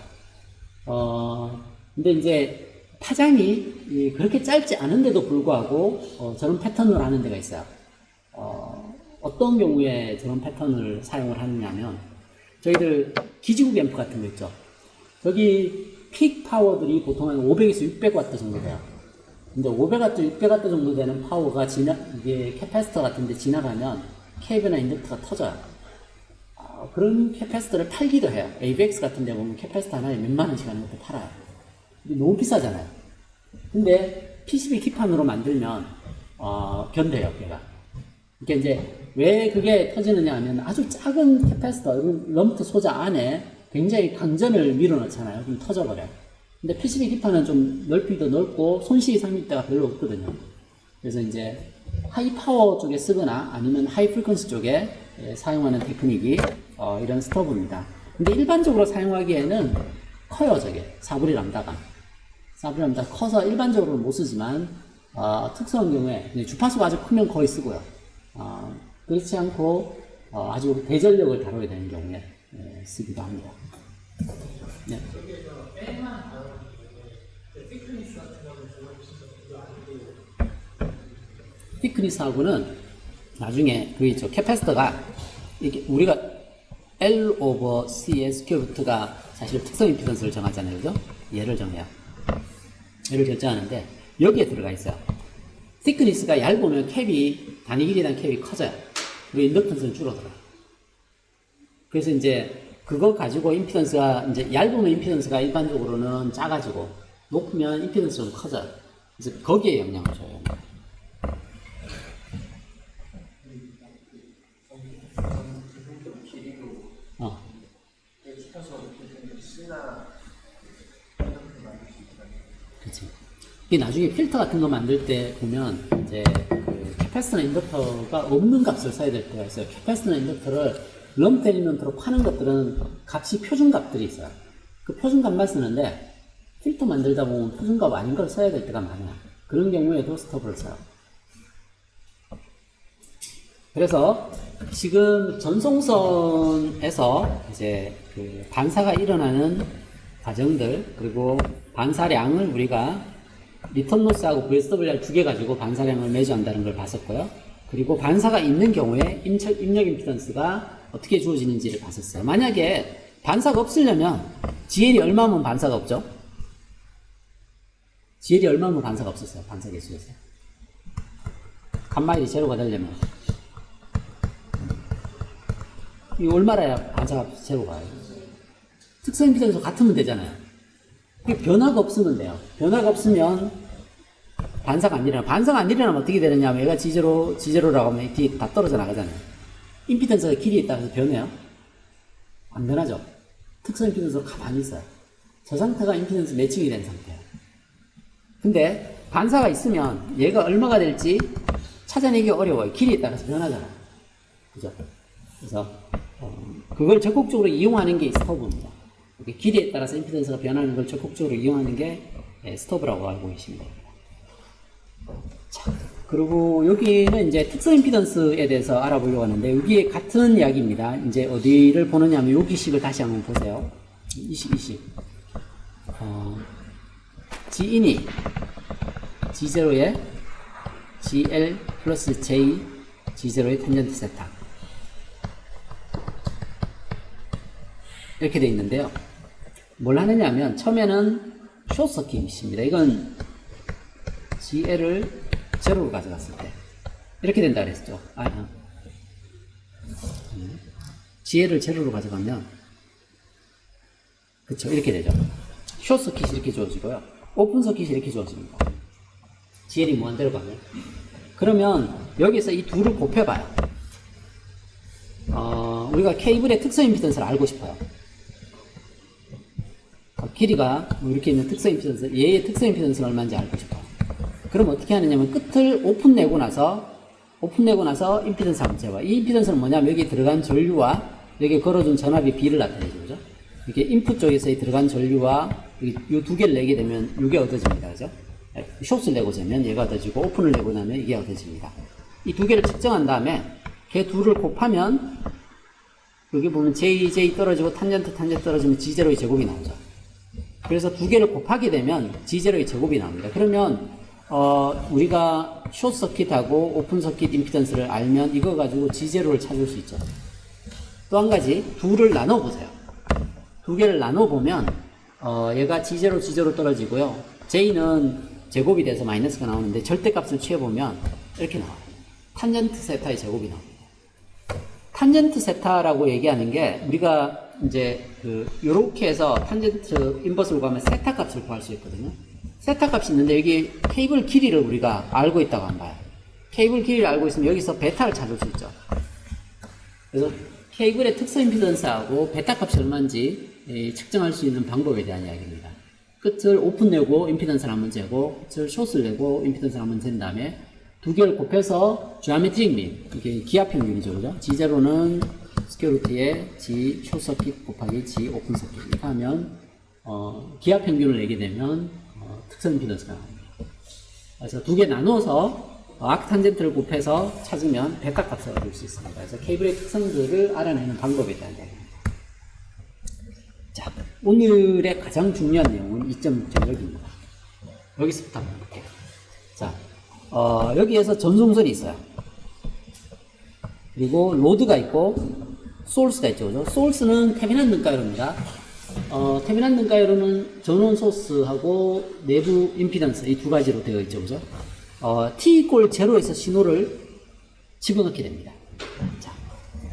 근데 이제 파장이 그렇게 짧지 않은데도 불구하고 저런 패턴을 하는 데가 있어요. 어떤 경우에 저런 패턴을 사용을 하느냐면 저희들 기지국 앰프 같은 거 있죠. 저기 픽 파워들이 보통 한 500에서 600W 정도 돼요. 근데 500W, 600W 정도 되는 파워가 이게 캐패시터 같은 데 지나가면 케이블이나 인덕터가 터져요. 그런 캐패시터를 팔기도 해요. ABX 같은 데 보면 캐패시터 하나에 몇만 원씩 하는 것도 팔아요. 근데 너무 비싸잖아요. 근데 PCB 기판으로 만들면, 견뎌요, 걔가. 그러니까 이제 왜 그게 터지느냐 하면 아주 작은 캐패시터, 럼프 소자 안에 굉장히 강전을 밀어넣잖아요. 그럼 터져버려요. 근데 PCB 기판은 좀 넓이도 넓고 손실이 생길 때가 별로 없거든요. 그래서 이제 하이 파워 쪽에 쓰거나 아니면 하이 프리퀀시 쪽에 사용하는 테크닉이 이런 스토브입니다. 근데 일반적으로 사용하기에는 커요, 저게. 사브리 람다가. 사브리 람다가 커서 일반적으로 못 쓰지만 특수한 경우에 주파수가 아주 크면 거의 쓰고요. 그렇지 않고 아주 대전력을 다뤄야 되는 경우에 쓰기도 합니다. 네. 티크니스하고는 나중에 그 있죠. 캐패시터가 이게 우리가 L over CS 큐브트가 사실 특성 임피던스를 정하잖아요, 그죠? 얘를 정해요. 얘를 결정하는데 여기에 들어가 있어요. 티크니스가 얇으면 캡이 단위 길이에 대한 캡이 커져요. 그리고 인덕턴스는 줄어들어요. 그래서 이제 그거 가지고 임피던스가 이제 얇으면 임피던스가 일반적으로는 작아지고 높으면 임피던스가 좀 커져요. 그래서 거기에 영향을 줘요. 그렇지. 이게 나중에 필터 같은 거 만들 때 보면 이제 그 캐패시터나 인덕터가 없는 값을 써야 될 때가 있어요. 캐패시터나 인덕터를 럼프 엘리먼트로 파는 것들은 값이 표준값들이 있어요. 그 표준값만 쓰는데 필터 만들다 보면 표준값 아닌 걸 써야 될 때가 많아요. 그런 경우에도 스토브를 써요. 그래서 지금 전송선에서 이제 그 반사가 일어나는 과정들, 그리고 반사량을 우리가 리턴 로스하고 VSWR 두 개 가지고 반사량을 매주한다는 걸 봤었고요. 그리고 반사가 있는 경우에 입력 임피던스가 어떻게 주어지는지를 봤었어요. 만약에 반사가 없으려면 GL이 얼마면 반사가 없죠? GL이 얼마면 반사가 없었어요? 반사 개수에서. 칸마일이 제로가 되려면 이 얼마나 반사가 제로가 가요? 특성 임피던스 같으면 되잖아요. 변화가 없으면 돼요. 변화가 없으면 반사가 안 일어나. 반사가 안 일어나면 어떻게 되느냐 하면 얘가 지제로라고 하면 뒤에 다 떨어져 나가잖아요. 임피던스가 길이에 따라서 변해요? 안 변하죠. 특성 임피던스가 가만히 있어요. 저 상태가 임피던스 매칭이 된 상태예요. 근데 반사가 있으면 얘가 얼마가 될지 찾아내기 어려워요. 길이에 따라서 변하잖아요. 그죠? 그래서 그걸 적극적으로 이용하는 게 스토브입니다. 길이에 따라서 임피던스가 변하는 걸 적극적으로 이용하는 게 스토브라고 알고 계십니다. 자, 그리고 여기는 이제 특성 임피던스에 대해서 알아보려고 하는데 여기에 같은 이야기입니다. 이제 어디를 보느냐 하면 여기 식을 다시 한번 보세요. 이 식. G인이 G0에 GL 플러스 J G0의 탄젠트 세타 이렇게 되어 있는데요. 뭘 하느냐 하면 처음에는 숏서킷입니다. 이건 GL을 제로로 가져갔을 때 이렇게 된다 그랬죠. GL을 제로로 가져가면 그쵸, 이렇게 되죠. 숏서킷이 이렇게 주어지고요. 오픈서킷이 이렇게 주어집니다. GL이 무한대로 가면. 그러면 여기서 이 둘을 곱해봐요. 우리가 케이블의 특성 임피던스를 알고 싶어요. 길이가 뭐 이렇게 있는 특성 임피던스, 얘의 특성 임피던스가 얼마인지 알고 싶어요. 그럼 어떻게 하느냐면 끝을 오픈 내고 나서 임피던스 한번 재봐. 이 임피던스는 뭐냐면 여기 들어간 전류와 여기 걸어준 전압의 비를 나타내죠. 그죠? 이렇게 인풋 쪽에서 들어간 전류와 이 두 개를 내게 되면 이게 얻어집니다. 그죠? 숏을 내고 재면 얘가 얻어지고 오픈을 내고 나면 이게 얻어집니다. 이 두 개를 측정한 다음에 걔 둘을 곱하면 여기 보면 JJ 떨어지고 탄젠트 떨어지면 G0의 제곱이 나오죠. 그래서 두 개를 곱하게 되면 G0의 제곱이 나옵니다. 그러면 우리가 숏 서킷하고 오픈 서킷 임피던스를 알면 이거 가지고 G0를 찾을 수 있죠. 또 한 가지 둘을 나눠 보세요. 두 개를 나눠 보면 얘가 G0 떨어지고요. J는 제곱이 돼서 마이너스가 나오는데 절대값을 취해보면 이렇게 나와요. 탄젠트 세타의 제곱이 나옵니다. 탄젠트 세타라고 얘기하는 게 우리가 이제 요렇게 해서 탄젠트 인버스를 구하면 세타 값을 구할 수 있거든요. 세타 값이 있는데 여기 케이블 길이를 우리가 알고 있다고 한번 봐요. 케이블 길이를 알고 있으면 여기서 베타를 찾을 수 있죠. 그래서 케이블의 특성 임피던스하고 베타 값이 얼마인지 측정할 수 있는 방법에 대한 이야기입니다. 끝을 오픈 내고 임피던스를 한번 재고 끝을 숏을 내고 임피던스를 한번 잰 다음에 두 개를 곱해서 지오메트릭 민, 이게 기압 평균이죠, 그죠? G0는 스퀘어루트에 G 숏 서킷 곱하기 G 오픈 서킷 이렇게 하면 기압 평균을 내게 되면 특성 임피던스가 나옵니다. 그래서 두 개 나눠서 아크 탄젠트를 곱해서 찾으면 베타 값을 얻을 수 있습니다. 그래서 케이블의 특성들을 알아내는 방법에 대한 이야기입니다. 자, 오늘의 가장 중요한 내용은 2.6절역입니다. 여기서부터 한번 볼게요. 자, 여기에서 전송선이 있어요. 그리고 로드가 있고 소스가 있죠. 그죠? 소스는 테미난 등가이로입니다. 테미난 등가이로는 전원 소스하고 내부 임피던스 이 두 가지로 되어 있죠. 그죠? t = 0에서 신호를 집어넣게 됩니다. 자,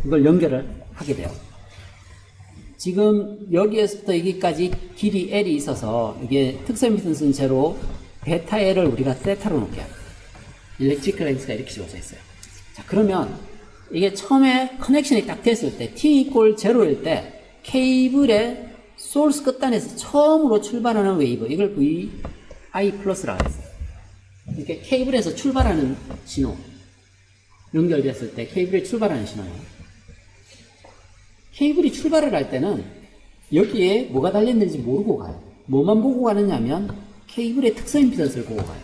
이걸 연결을 하게 돼요. 지금 여기에서부터 여기까지 길이 L이 있어서 이게 특성 임피던스는 제로, 베타 L을 우리가 세타로 놓게 합니다. 일렉트리컬 렌스가 이렇게 지워져 있어요. 자, 그러면 이게 처음에 커넥션이 딱 됐을 때 t = 0일 때 케이블의 소스 끝단에서 처음으로 출발하는 웨이브, 이걸 VI 플러스라고 했어요. 이렇게 케이블에서 출발하는 신호 연결됐을 때 케이블이 출발하는 신호예요. 케이블이 출발을 할 때는 여기에 뭐가 달렸는지 모르고 가요. 뭐만 보고 가느냐면 케이블의 특성 임피던스를 보고 가요.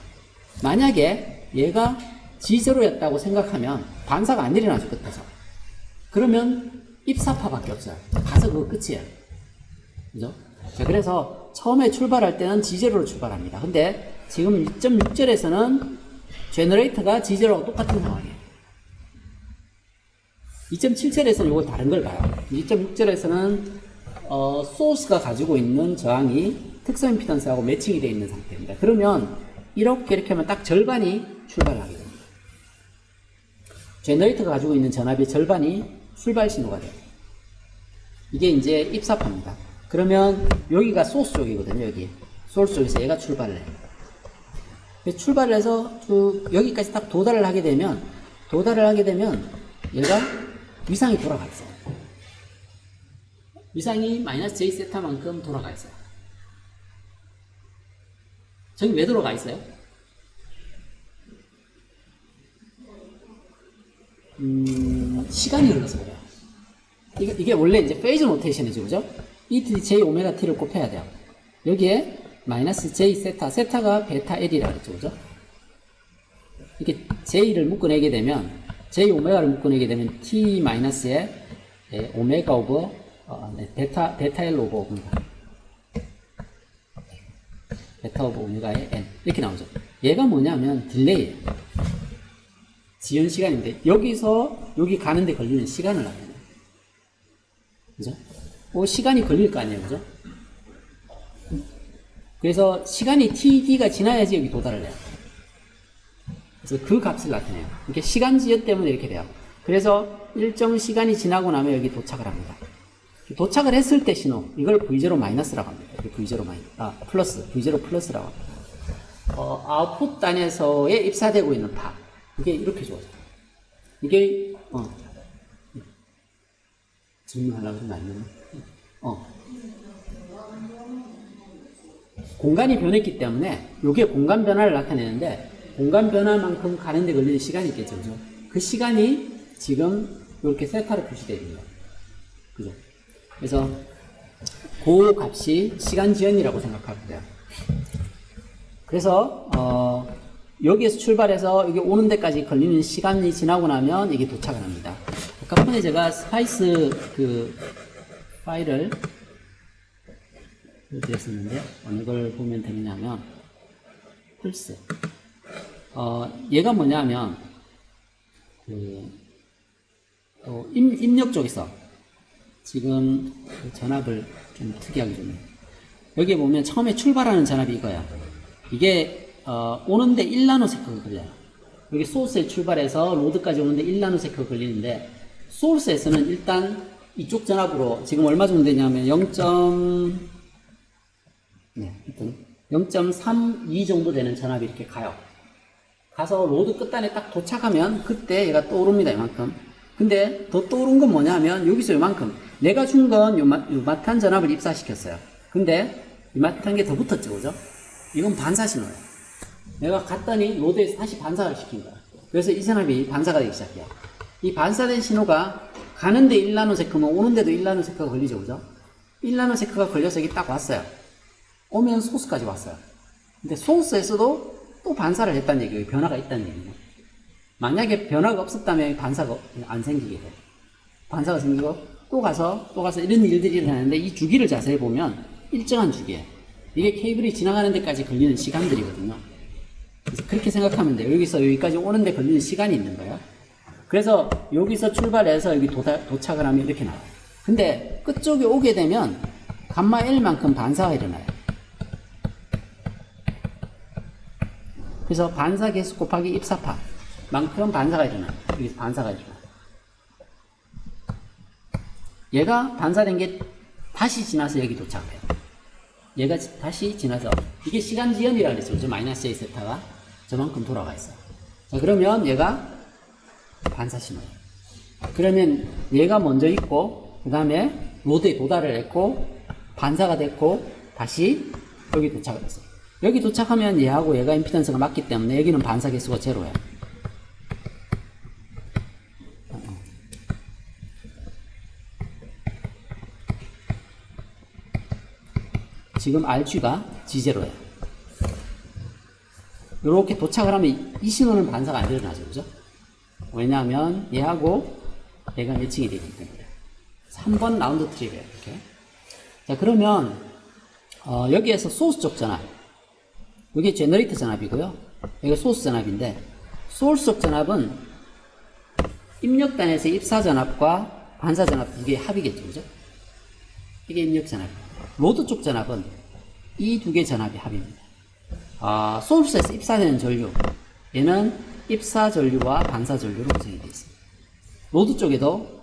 만약에 얘가 G0였다고 생각하면 반사가 안 일어나죠, 끝에서. 그러면 입사파밖에 없어요. 가서 그거 끝이에요. 그죠? 자, 그래서 처음에 출발할 때는 G0로 출발합니다. 근데 지금 2.6절에서는 제너레이터가 G0하고 똑같은 상황이에요. 2.7절에서는 이거 다른 걸 봐요. 2.6절에서는 소스가 가지고 있는 저항이 특성 임피던스하고 매칭이 되어 있는 상태입니다. 그러면 이렇게 하면 딱 절반이 출발하게 됩니다. 제너레이터가 가지고 있는 전압의 절반이 출발 신호가 돼요. 이게 이제 입사파입니다. 그러면 여기가 소스 쪽이거든요. 여기 소스 쪽에서 얘가 출발을 해요. 출발을 해서 쭉 여기까지 딱 도달을 하게 되면 얘가 위상이 돌아가 있어요. 위상이 마이너스 J 세타만큼 돌아가 있어요. 저기 왜 돌아가 있어요? 시간이 흘러서 그래요. 이게 원래 이제 페이즈 노테이션이죠, 그죠? E J 오메가 T를 곱해야 돼요. 여기에 마이너스 J 세타, 세타가 베타 L이라고 했죠, 그죠? 이렇게 J를 묶어내게 되면, J 오메가를 묶어내게 되면 T 마이너스에 오메가 오버, 베타 L 오버 오메가. 베타 오버 오메가의 N. 이렇게 나오죠. 얘가 뭐냐면 딜레이예요. 지연 시간인데, 여기서 여기 가는데 걸리는 시간을 나타내요. 그죠? 시간이 걸릴 거 아니에요, 그죠? 그래서 시간이 TD가 지나야지 여기 도달을 해요. 그래서 그 값을 나타내요. 이렇게 시간 지연 때문에 이렇게 돼요. 그래서 일정 시간이 지나고 나면 여기 도착을 합니다. 도착을 했을 때 신호, 이걸 V0 마이너스라고 합니다. V0 플러스, V0 플러스라고 합니다. 아웃풋 단에서의 입사되고 있는 파. 이게 이렇게 주어져요. 이게, 질문하려고 하는 거 아니면, 공간이 변했기 때문에 이게 공간 변화를 나타내는데 공간 변화만큼 가는데 걸리는 시간이 있겠죠. 그죠? 그 시간이 지금 이렇게 세타로 표시되어 있는 거예요. 그죠? 그래서 그 값이 시간 지연이라고 생각하면 돼요. 그래서 여기에서 출발해서 여기 오는 데까지 걸리는 시간이 지나고 나면 이게 도착을 합니다. 아까 전에 제가 스파이스 그 파일을 드렸었는데 어느 걸 보면 되느냐면 플스 얘가 뭐냐면 그 입력 쪽에서 지금 그 전압을 좀 특이하게 좀 여기 보면 처음에 출발하는 전압이 이거야. 이게 오는데 1나노세컨드 걸려요. 여기 소스에 출발해서 로드까지 오는데 1나노세컨드 걸리는데 소스에서는 일단 이쪽 전압으로 지금 얼마 정도 되냐면 0.32 정도 되는 전압이 이렇게 가요. 가서 로드 끝단에 딱 도착하면 그때 얘가 떠오릅니다. 이만큼. 근데 더 떠오른 건 뭐냐면 여기서 이만큼 내가 준 건 요만한 전압을 입사시켰어요. 근데 이만한 게 더 붙었죠. 그죠? 이건 반사 신호예요. 내가 갔더니 로드에서 다시 반사를 시킨 거야. 그래서 이 전압이 반사가 되기 시작해요. 이 반사된 신호가 가는데 1나노세컨드, 오는데도 1나노세컨드가 걸리죠. 그죠? 1나노세컨드가 걸려서 여기 딱 왔어요. 오면 소스까지 왔어요. 근데 소스에서도 또 반사를 했다는 얘기예요. 변화가 있다는 얘기예요. 만약에 변화가 없었다면 반사가 안 생기게 돼요. 반사가 생기고 또 가서 이런 일들이 일어나는데 이 주기를 자세히 보면 일정한 주기예요. 이게 케이블이 지나가는 데까지 걸리는 시간들이거든요. 그래서 그렇게 생각하면 돼요. 여기서 여기까지 오는데 걸리는 시간이 있는 거예요. 그래서 여기서 출발해서 여기 도착을 하면 이렇게 나와요. 근데 끝쪽에 오게 되면 감마 L만큼 반사가 일어나요. 그래서 반사 개수 곱하기 입사파 만큼 반사가 일어나요. 여기서 반사가 일어나요. 얘가 반사된 게 다시 지나서 여기 도착을 해요. 얘가 다시 지나서 이게 시간 지연이라고 그랬죠. 그죠? 마이너스 A 세타가 저만큼 돌아가 있어요. 자, 그러면 얘가 반사 신호예요. 그러면 얘가 먼저 있고 그 다음에 로드에 도달을 했고 반사가 됐고 다시 여기 도착을 했어요. 여기 도착하면 얘하고 얘가 임피던스가 맞기 때문에 여기는 반사 개수가 제로예요. 지금 RG가 G0예요. 이렇게 도착을 하면 이 신호는 반사가 안 일어나죠. 그죠? 왜냐하면 얘하고 얘가 매칭이 되기 때문에. 3번 라운드 트립이에요. 이렇게. 자, 그러면 여기에서 소스 쪽 전압. 이게 제너레이터 전압이고요. 여기가 소스 전압인데 소스 쪽 전압은 입력단에서 입사 전압과 반사 전압 두 개의 합이겠죠. 그죠? 이게 입력 전압. 로드 쪽 전압은 이 두 개 전압이 합입니다. 소스에서 입사되는 전류. 얘는 입사 전류와 반사 전류로 구성이 되어 있습니다. 로드 쪽에도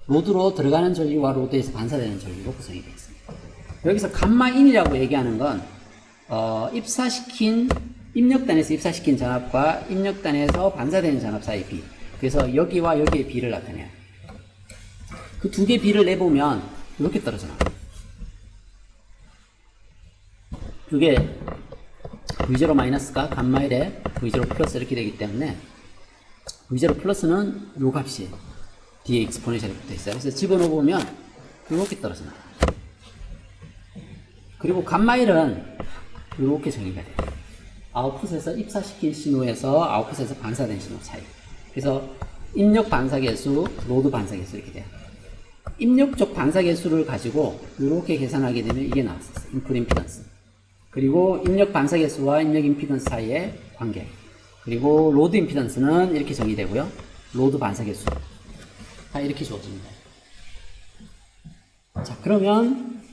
로드로 들어가는 전류와 로드에서 반사되는 전류로 구성이 되어 있습니다. 여기서 감마인이라고 얘기하는 건 입력단에서 입사시킨 전압과 입력단에서 반사되는 전압 사이의 비. 그래서 여기와 여기의 비를 나타내요. 그 두 개 비를 내보면 이렇게 떨어져 나와요. 그게 V0 마이너스가 감마일에 V0 플러스 이렇게 되기 때문에 V0 플러스는 요 값이 뒤에 익스포네셜이 붙어 있어요. 그래서 집어넣어보면 이렇게 떨어져 나와요. 그리고 감마일은 이렇게 정의가 돼요. 아웃풋에서 입사시킨 신호에서 아웃풋에서 반사된 신호 차이. 그래서 입력 반사 개수, 로드 반사 개수 이렇게 돼요. 입력 쪽 반사 개수를 가지고 이렇게 계산하게 되면 이게 나왔었어요. 인풋 임피던스. 그리고 입력 반사 개수와 입력 임피던스 사이의 관계. 그리고 로드 임피던스는 이렇게 정의되고요. 로드 반사 개수. 다 이렇게 주어집니다. 자, 그러면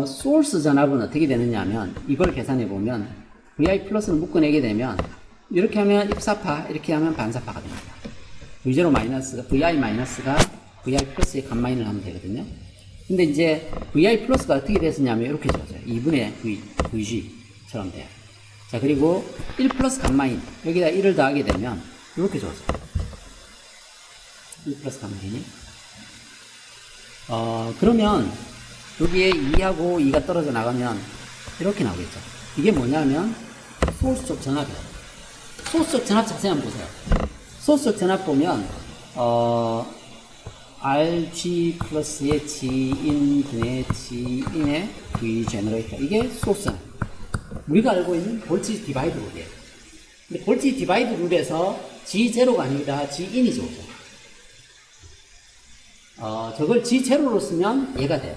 소스 전압은 어떻게 되느냐 하면 이걸 계산해 보면 VI 플러스를 묶어내게 되면 이렇게 하면 입사파, 이렇게 하면 반사파가 됩니다. V0 마이너스가 VI 마이너스가 VI 플러스의 감마인을 하면 되거든요. 근데 이제 VI 플러스가 어떻게 됐었냐면 이렇게 주어져요. 2분의 VG처럼 돼요. 자, 그리고 1 플러스 감마인 여기다 1을 더하게 되면 이렇게 주어져요. E 플러스 감균이. 그러면 여기에 2하고 2가 떨어져 나가면 이렇게 나오겠죠. 이게 뭐냐면 소수적 전압이에요. 소수적 전압 자세히 한번 보세요. 소수적 전압 보면 RG 플러스의 G인분의 G인의 V 제너레이터, 이게 소수 전압. 우리가 알고 있는 볼티지 디바이드 룰이에요. 근데 볼티지 디바이드 룰에서 G0가 아니라 G인이 좋죠. 저걸 G0로 쓰면 얘가 돼요.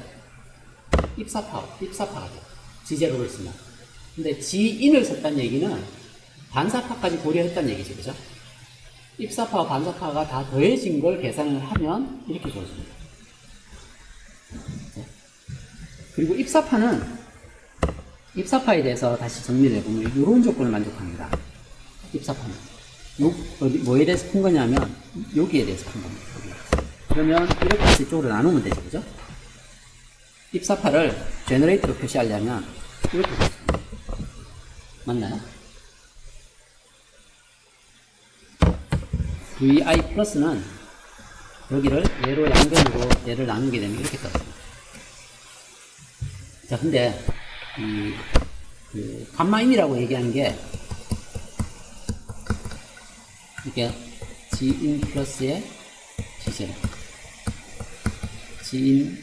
입사파가 돼요. G0를 쓰면. 근데 G인을 썼다는 얘기는 반사파까지 고려했다는 얘기죠. 그죠? 입사파와 반사파가 다 더해진 걸 계산을 하면 이렇게 주어집니다. 그리고 입사파에 대해서 다시 정리를 해보면 이런 조건을 만족합니다. 입사파는. 뭐에 대해서 푼 거냐면 여기에 대해서 푼 겁니다. 그러면 이렇게 해서 이쪽으로 나누면 되죠. 그죠? 입사파를 제너레이터로 표시하려면 이렇게 됐습니다. 맞나요? VI 플러스는 여기를 얘로 양변으로 얘를 나누게 되면 이렇게 떨어집니다. 자, 근데 감마인이라고 얘기하는 게 이게 G인 플러스의 G0, G인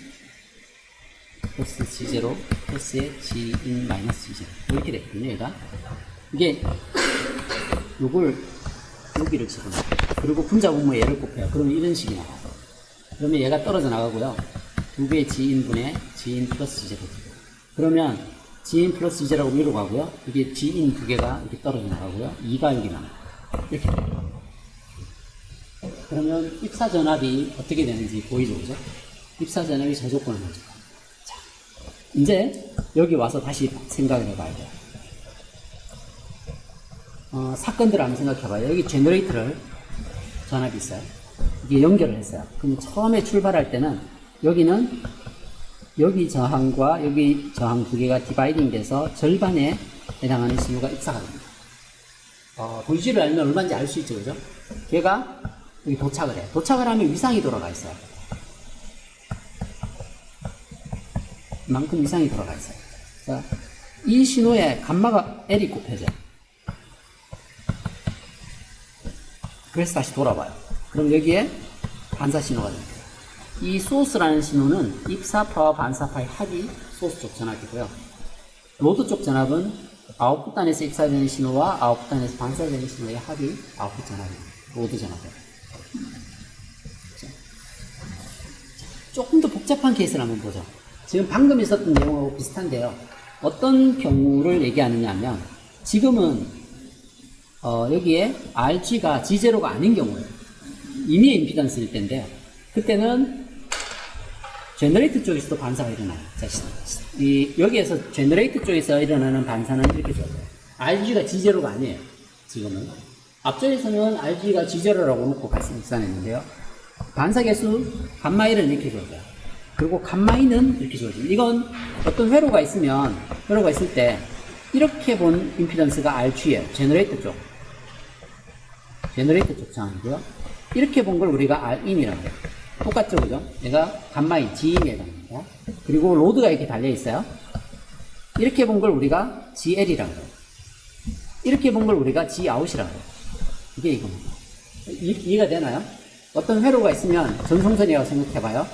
플러스 G0 플러스의 G인 마이너스 G0 이렇게 됐거든요. 얘가 이게 요걸 여기를 집어넣어요. 그리고 분자분모에 얘를 곱해요. 그러면 이런 식이 나와요. 그러면 얘가 떨어져 나가고요. 두 개의 G인분의 G인 플러스 G0. 그러면 G인 플러스 G라고 위로 가고요. 이게 G인 두 개가 이렇게 떨어져 나가고요. 2가 여기 나와요. 이렇게. 그러면 입사전압이 어떻게 되는지 보이죠? 그죠? 입사전압이 저 조건을 만족합니다. 자, 이제 여기 와서 다시 생각을 해봐야 돼요. 사건들을 한번 생각해봐요. 여기 제너레이터를 전압이 있어요. 이게 연결을 했어요. 그럼 처음에 출발할 때는 여기는 여기 저항과 여기 저항 두 개가 디바이딩 돼서 절반에 해당하는 신호가 입사가 됩니다. VG를 알면 얼마인지 알 수 있죠. 그죠? 걔가 여기 도착을 해요. 도착을 하면 위상이 돌아가 있어요. 이만큼 위상이 돌아가 있어요. 자, 이 신호에 감마가 L이 곱해져요. 그래서 다시 돌아봐요. 그럼 여기에 반사 신호가 됩니다. 이 소스라는 신호는 입사파와 반사파의 합이 소스 쪽 전압이고요. 로드 쪽 전압은 아웃풋 단에서 입사되는 신호와 아웃풋 단에서 반사되는 신호의 합이 아웃풋 전압입니다. 로드 전압이에요. 조금 더 복잡한 케이스를 한번 보죠. 지금 방금 있었던 내용하고 비슷한데요. 어떤 경우를 얘기하느냐 하면 지금은 여기에 RG가 G0가 아닌 경우예요. 임의의 임피던스일 때인데요. 그때는 제너레이터 쪽에서도 반사가 일어나요. 자, 여기에서 제너레이터 쪽에서 일어나는 반사는 이렇게 줘요. RG가 G0가 아니에요. 지금은. 앞쪽에서는 RG가 G0라고 놓고 계산했는데요. 반사 개수 감마1은 이렇게 줘줘요. 그리고 감마2는 이렇게 줘줘요. 이건 어떤 회로가 있을 때 이렇게 본 임피던스가 RG예요. 제너레이터 쪽 저항이고요. 이렇게 본 걸 우리가 Rin이라고 해요. 똑같죠, 그죠? 얘가 감마2 G인에 해당합니다. 그리고 로드가 이렇게 달려 있어요. 이렇게 본 걸 우리가 GL이라고 해요. 이렇게 본 걸 우리가 Gout이라고 해요. 이게 이겁니다. 이해가 되나요? 어떤 회로가 있으면 전송선이라고 생각해봐요.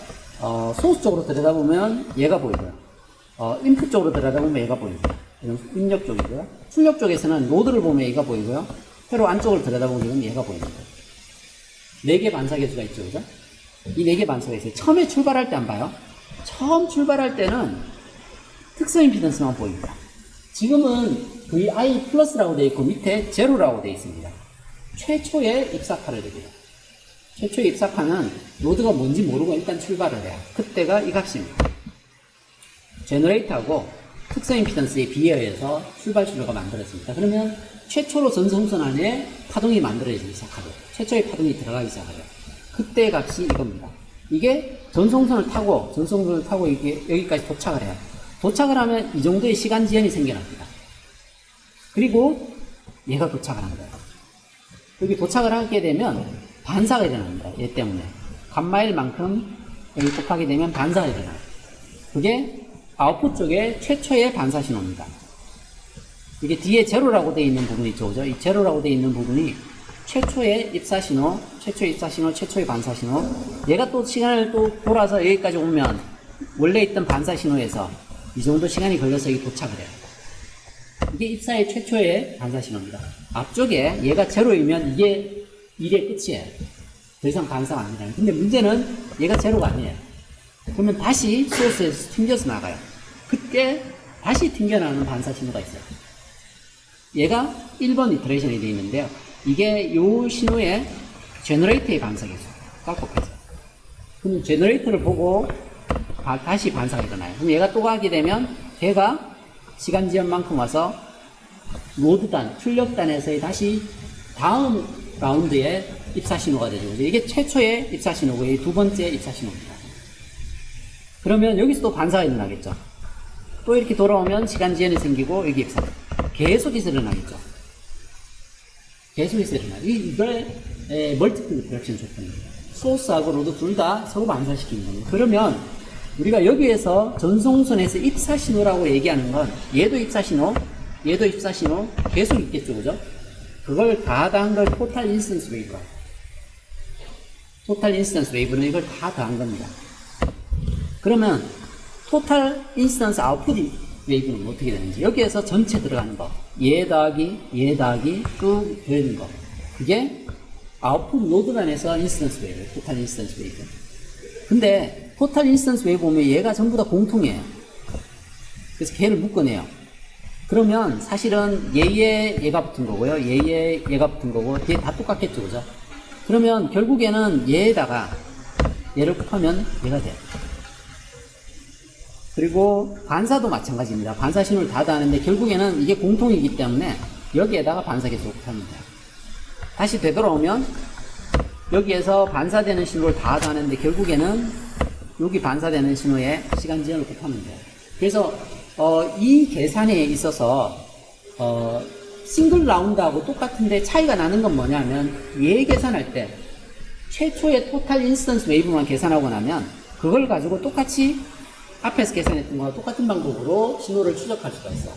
소스 쪽으로 들여다보면 얘가 보이고요. 인풋 쪽으로 들여다보면 얘가 보입니다. 이건 입력 쪽이고요. 출력 쪽에서는 로드를 보면 얘가 보이고요. 회로 안쪽을 들여다보면 얘가 보입니다. 4개 반사 개수가 있죠, 그죠? 이 4개 반사가 있어요. 처음에 출발할 때 안 봐요. 처음 출발할 때는 특성 임피던스만 보입니다. 지금은 VI 플러스라고 되어 있고 밑에 제로라고 되어 있습니다. 최초의 입사파를 얘기해요. 최초의 입사파는 로드가 뭔지 모르고 일단 출발을 해요. 그때가 이 값입니다. 제너레이터하고 특성 임피던스에 비례해서 출발 신호가 만들어집니다. 그러면 최초로 전송선 안에 파동이 만들어지기 시작하죠. 최초의 파동이 들어가기 시작하죠. 그때 값이 이겁니다. 이게 전송선을 타고 이게 여기까지 도착을 해요. 도착을 하면 이 정도의 시간 지연이 생겨납니다. 그리고 얘가 도착을 한 거예요. 여기 도착을 하게 되면 반사가 일어납니다. 얘 때문에. 감마일만큼 여기 곱하게 되면 반사가 일어나요. 그게 아웃풋 쪽에 최초의 반사 신호입니다. 이게 뒤에 제로라고 되어 있는 부분이 있죠, 그죠? 이 제로라고 되어 있는 부분이 최초의 입사 신호, 최초의 입사 신호, 최초의 반사 신호. 얘가 또 시간을 또 돌아서 여기까지 오면 원래 있던 반사 신호에서 이 정도 시간이 걸려서 여기 도착을 해요. 이게 입사의 최초의 반사 신호입니다. 앞쪽에 얘가 제로이면 이게 일의 끝이에요. 더 이상 반사가 아니라요. 근데 문제는 얘가 제로가 아니에요. 그러면 다시 소스에서 튕겨서 나가요. 그때 다시 튕겨나가는 반사 신호가 있어요. 얘가 1번 이터레이션이 되어 있는데요. 이게 요 신호의 제너레이터의 반사 개수가 곱해져요. 그럼 제너레이터를 보고 다시 반사가 일어나요. 그럼 얘가 또 가게 되면 걔가 시간 지연만큼 와서 로드단, 출력단에서의 다시 다음 라운드의 입사 신호가 되죠. 이게 최초의 입사 신호고, 이 두 번째 입사 신호입니다. 그러면 여기서 또 반사가 일어나겠죠. 또 이렇게 돌아오면 시간 지연이 생기고, 여기 입사. 계속해서 일어나겠죠. 계속해서 일어나요. 이걸 멀티플 리프렉션 조건입니다. 소스하고 로드 둘 다 서로 반사시키는 겁니다. 그러면 우리가 여기에서 전송선에서 입사 신호라고 얘기하는 건 얘도 입사 신호, 얘도 입사 신호 계속 있겠죠, 그죠? 그걸 다 더한 걸 토탈 인스턴스 웨이브라고. 토탈 인스턴스 웨이브는 이걸 다 더한 겁니다. 그러면 토탈 인스턴스 아웃풋 웨이브는 어떻게 되는지, 여기에서 전체 들어가는 거, 얘 더하기 쭉 되는 거, 그게 아웃풋 노드 간에서 인스턴스 웨이브, 토탈 인스턴스 웨이브. 근데 토탈 인스턴스 웨이브 보면 얘가 전부 다 공통이에요. 그래서 걔를 묶어내요. 그러면 사실은 얘가 붙은 거고요, 얘가 붙은 거고, 걔 다 똑같겠죠, 그죠? 그러면 결국에는 얘에다가 얘를 곱하면 얘가 돼요. 그리고 반사도 마찬가지입니다. 반사 신호를 다 더하는데 결국에는 이게 공통이기 때문에 여기에다가 반사 계속 곱하면 돼요. 다시 되돌아오면 여기에서 반사되는 신호를 다 더하는데 결국에는 여기 반사되는 신호에 시간 지연을 곱하면 돼요. 그래서 이 계산에 있어서 싱글 라운드하고 똑같은데 차이가 나는 건 뭐냐면, 얘 계산할 때 최초의 토탈 인스턴스 웨이브만 계산하고 나면 그걸 가지고 똑같이 앞에서 계산했던 거와 똑같은 방법으로 신호를 추적할 수가 있어.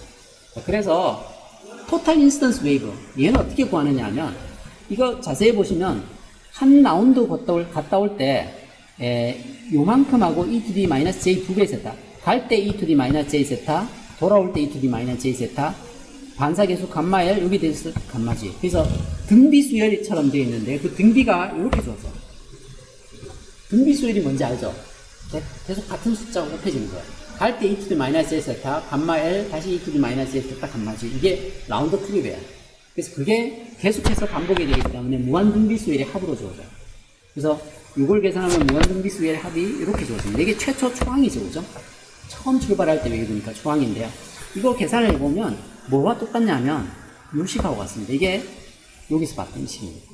그래서 토탈 인스턴스 웨이브, 얘는 어떻게 구하느냐 하면, 이거 자세히 보시면 한 라운드 갔다 올 때 요만큼하고 e to the 마이너스 j 두 배 세타, 갈 때 e to the 마이너스 j 세타, 돌아올 때 e to the 마이너스 j 세타, 반사 계수 감마 L, 여기 대해서 감마 G. 그래서 등비 수열이처럼 되어 있는데 그 등비가 이렇게 줘서, 등비 수열이 뭔지 알죠? 계속 같은 숫자가 곱해지는 거예요. 갈 때 e to the 마이너스 j 세타, 감마 L, 다시 e to the 마이너스 j 세타, 감마 G. 이게 라운드 트립이에요. 그래서 그게 계속해서 반복이 되기 때문에 무한등비수열의 합으로 주어져요. 그래서 이걸 계산하면 무한등비수열의 합이 이렇게 주어집니다. 이게 최초 초항이죠, 그죠? 처음 출발할 때 외우니까 초항인데요. 이거 계산을 해보면 뭐와 똑같냐면 요 식하고 같습니다. 이게 여기서 봤던 식입니다.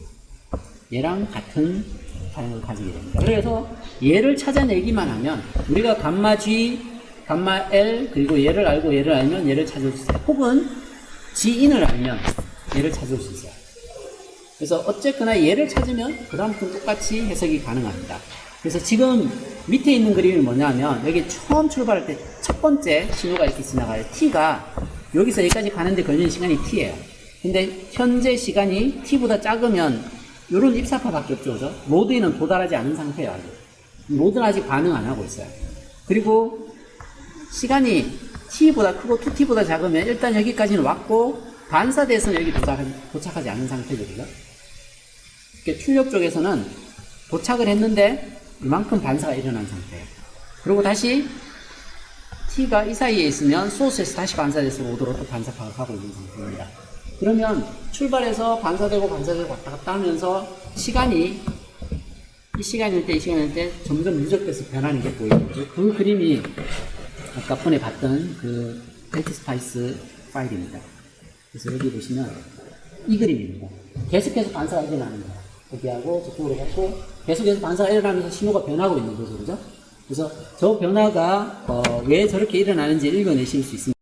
얘랑 같은 반응을 가지게 됩니다. 그래서 얘를 찾아내기만 하면 우리가 감마 G, 감마 L, 그리고 얘를 알고 얘를 알면 얘를 찾을 수 있어요. 혹은 G인을 알면 얘를 찾을 수 있어요. 그래서 어쨌거나 얘를 찾으면 그 다음부터는 똑같이 해석이 가능합니다. 그래서 지금 밑에 있는 그림이 뭐냐면, 여기 처음 출발할 때 첫 번째 신호가 이렇게 지나가요. T가 여기서 여기까지 가는데 걸리는 시간이 T예요. 근데 현재 시간이 T보다 작으면 이런 입사파밖에 없죠, 그죠? 로드에는 도달하지 않은 상태예요, 아직. 로드는 아직 반응 안 하고 있어요. 그리고 시간이 T보다 크고 2T보다 작으면 일단 여기까지는 왔고, 반사돼서는 여기 도착하지 않은 상태죠, 그죠? 이렇게 출력 쪽에서는 도착을 했는데 이만큼 반사가 일어난 상태예요. 그리고 다시 T가 이 사이에 있으면 소스에서 다시 반사돼서 로드로 또 반사 파악하고 있는 상태입니다. 그러면 출발해서 반사되고 왔다 갔다 하면서 시간이, 이 시간일 때 이 시간일 때 점점 누적돼서 변하는 게 보이죠. 그 그림이 아까 전에 봤던 그 벨트 스파이스 파일입니다. 그래서 여기 보시면 이 그림입니다. 계속해서 반사가 일어나는 거예요. 여기하고 저쪽으로 갔고 계속해서 반사가 일어나면서 신호가 변하고 있는 거죠, 그죠? 그래서 저 변화가 왜 저렇게 일어나는지 읽어내실 수 있습니다.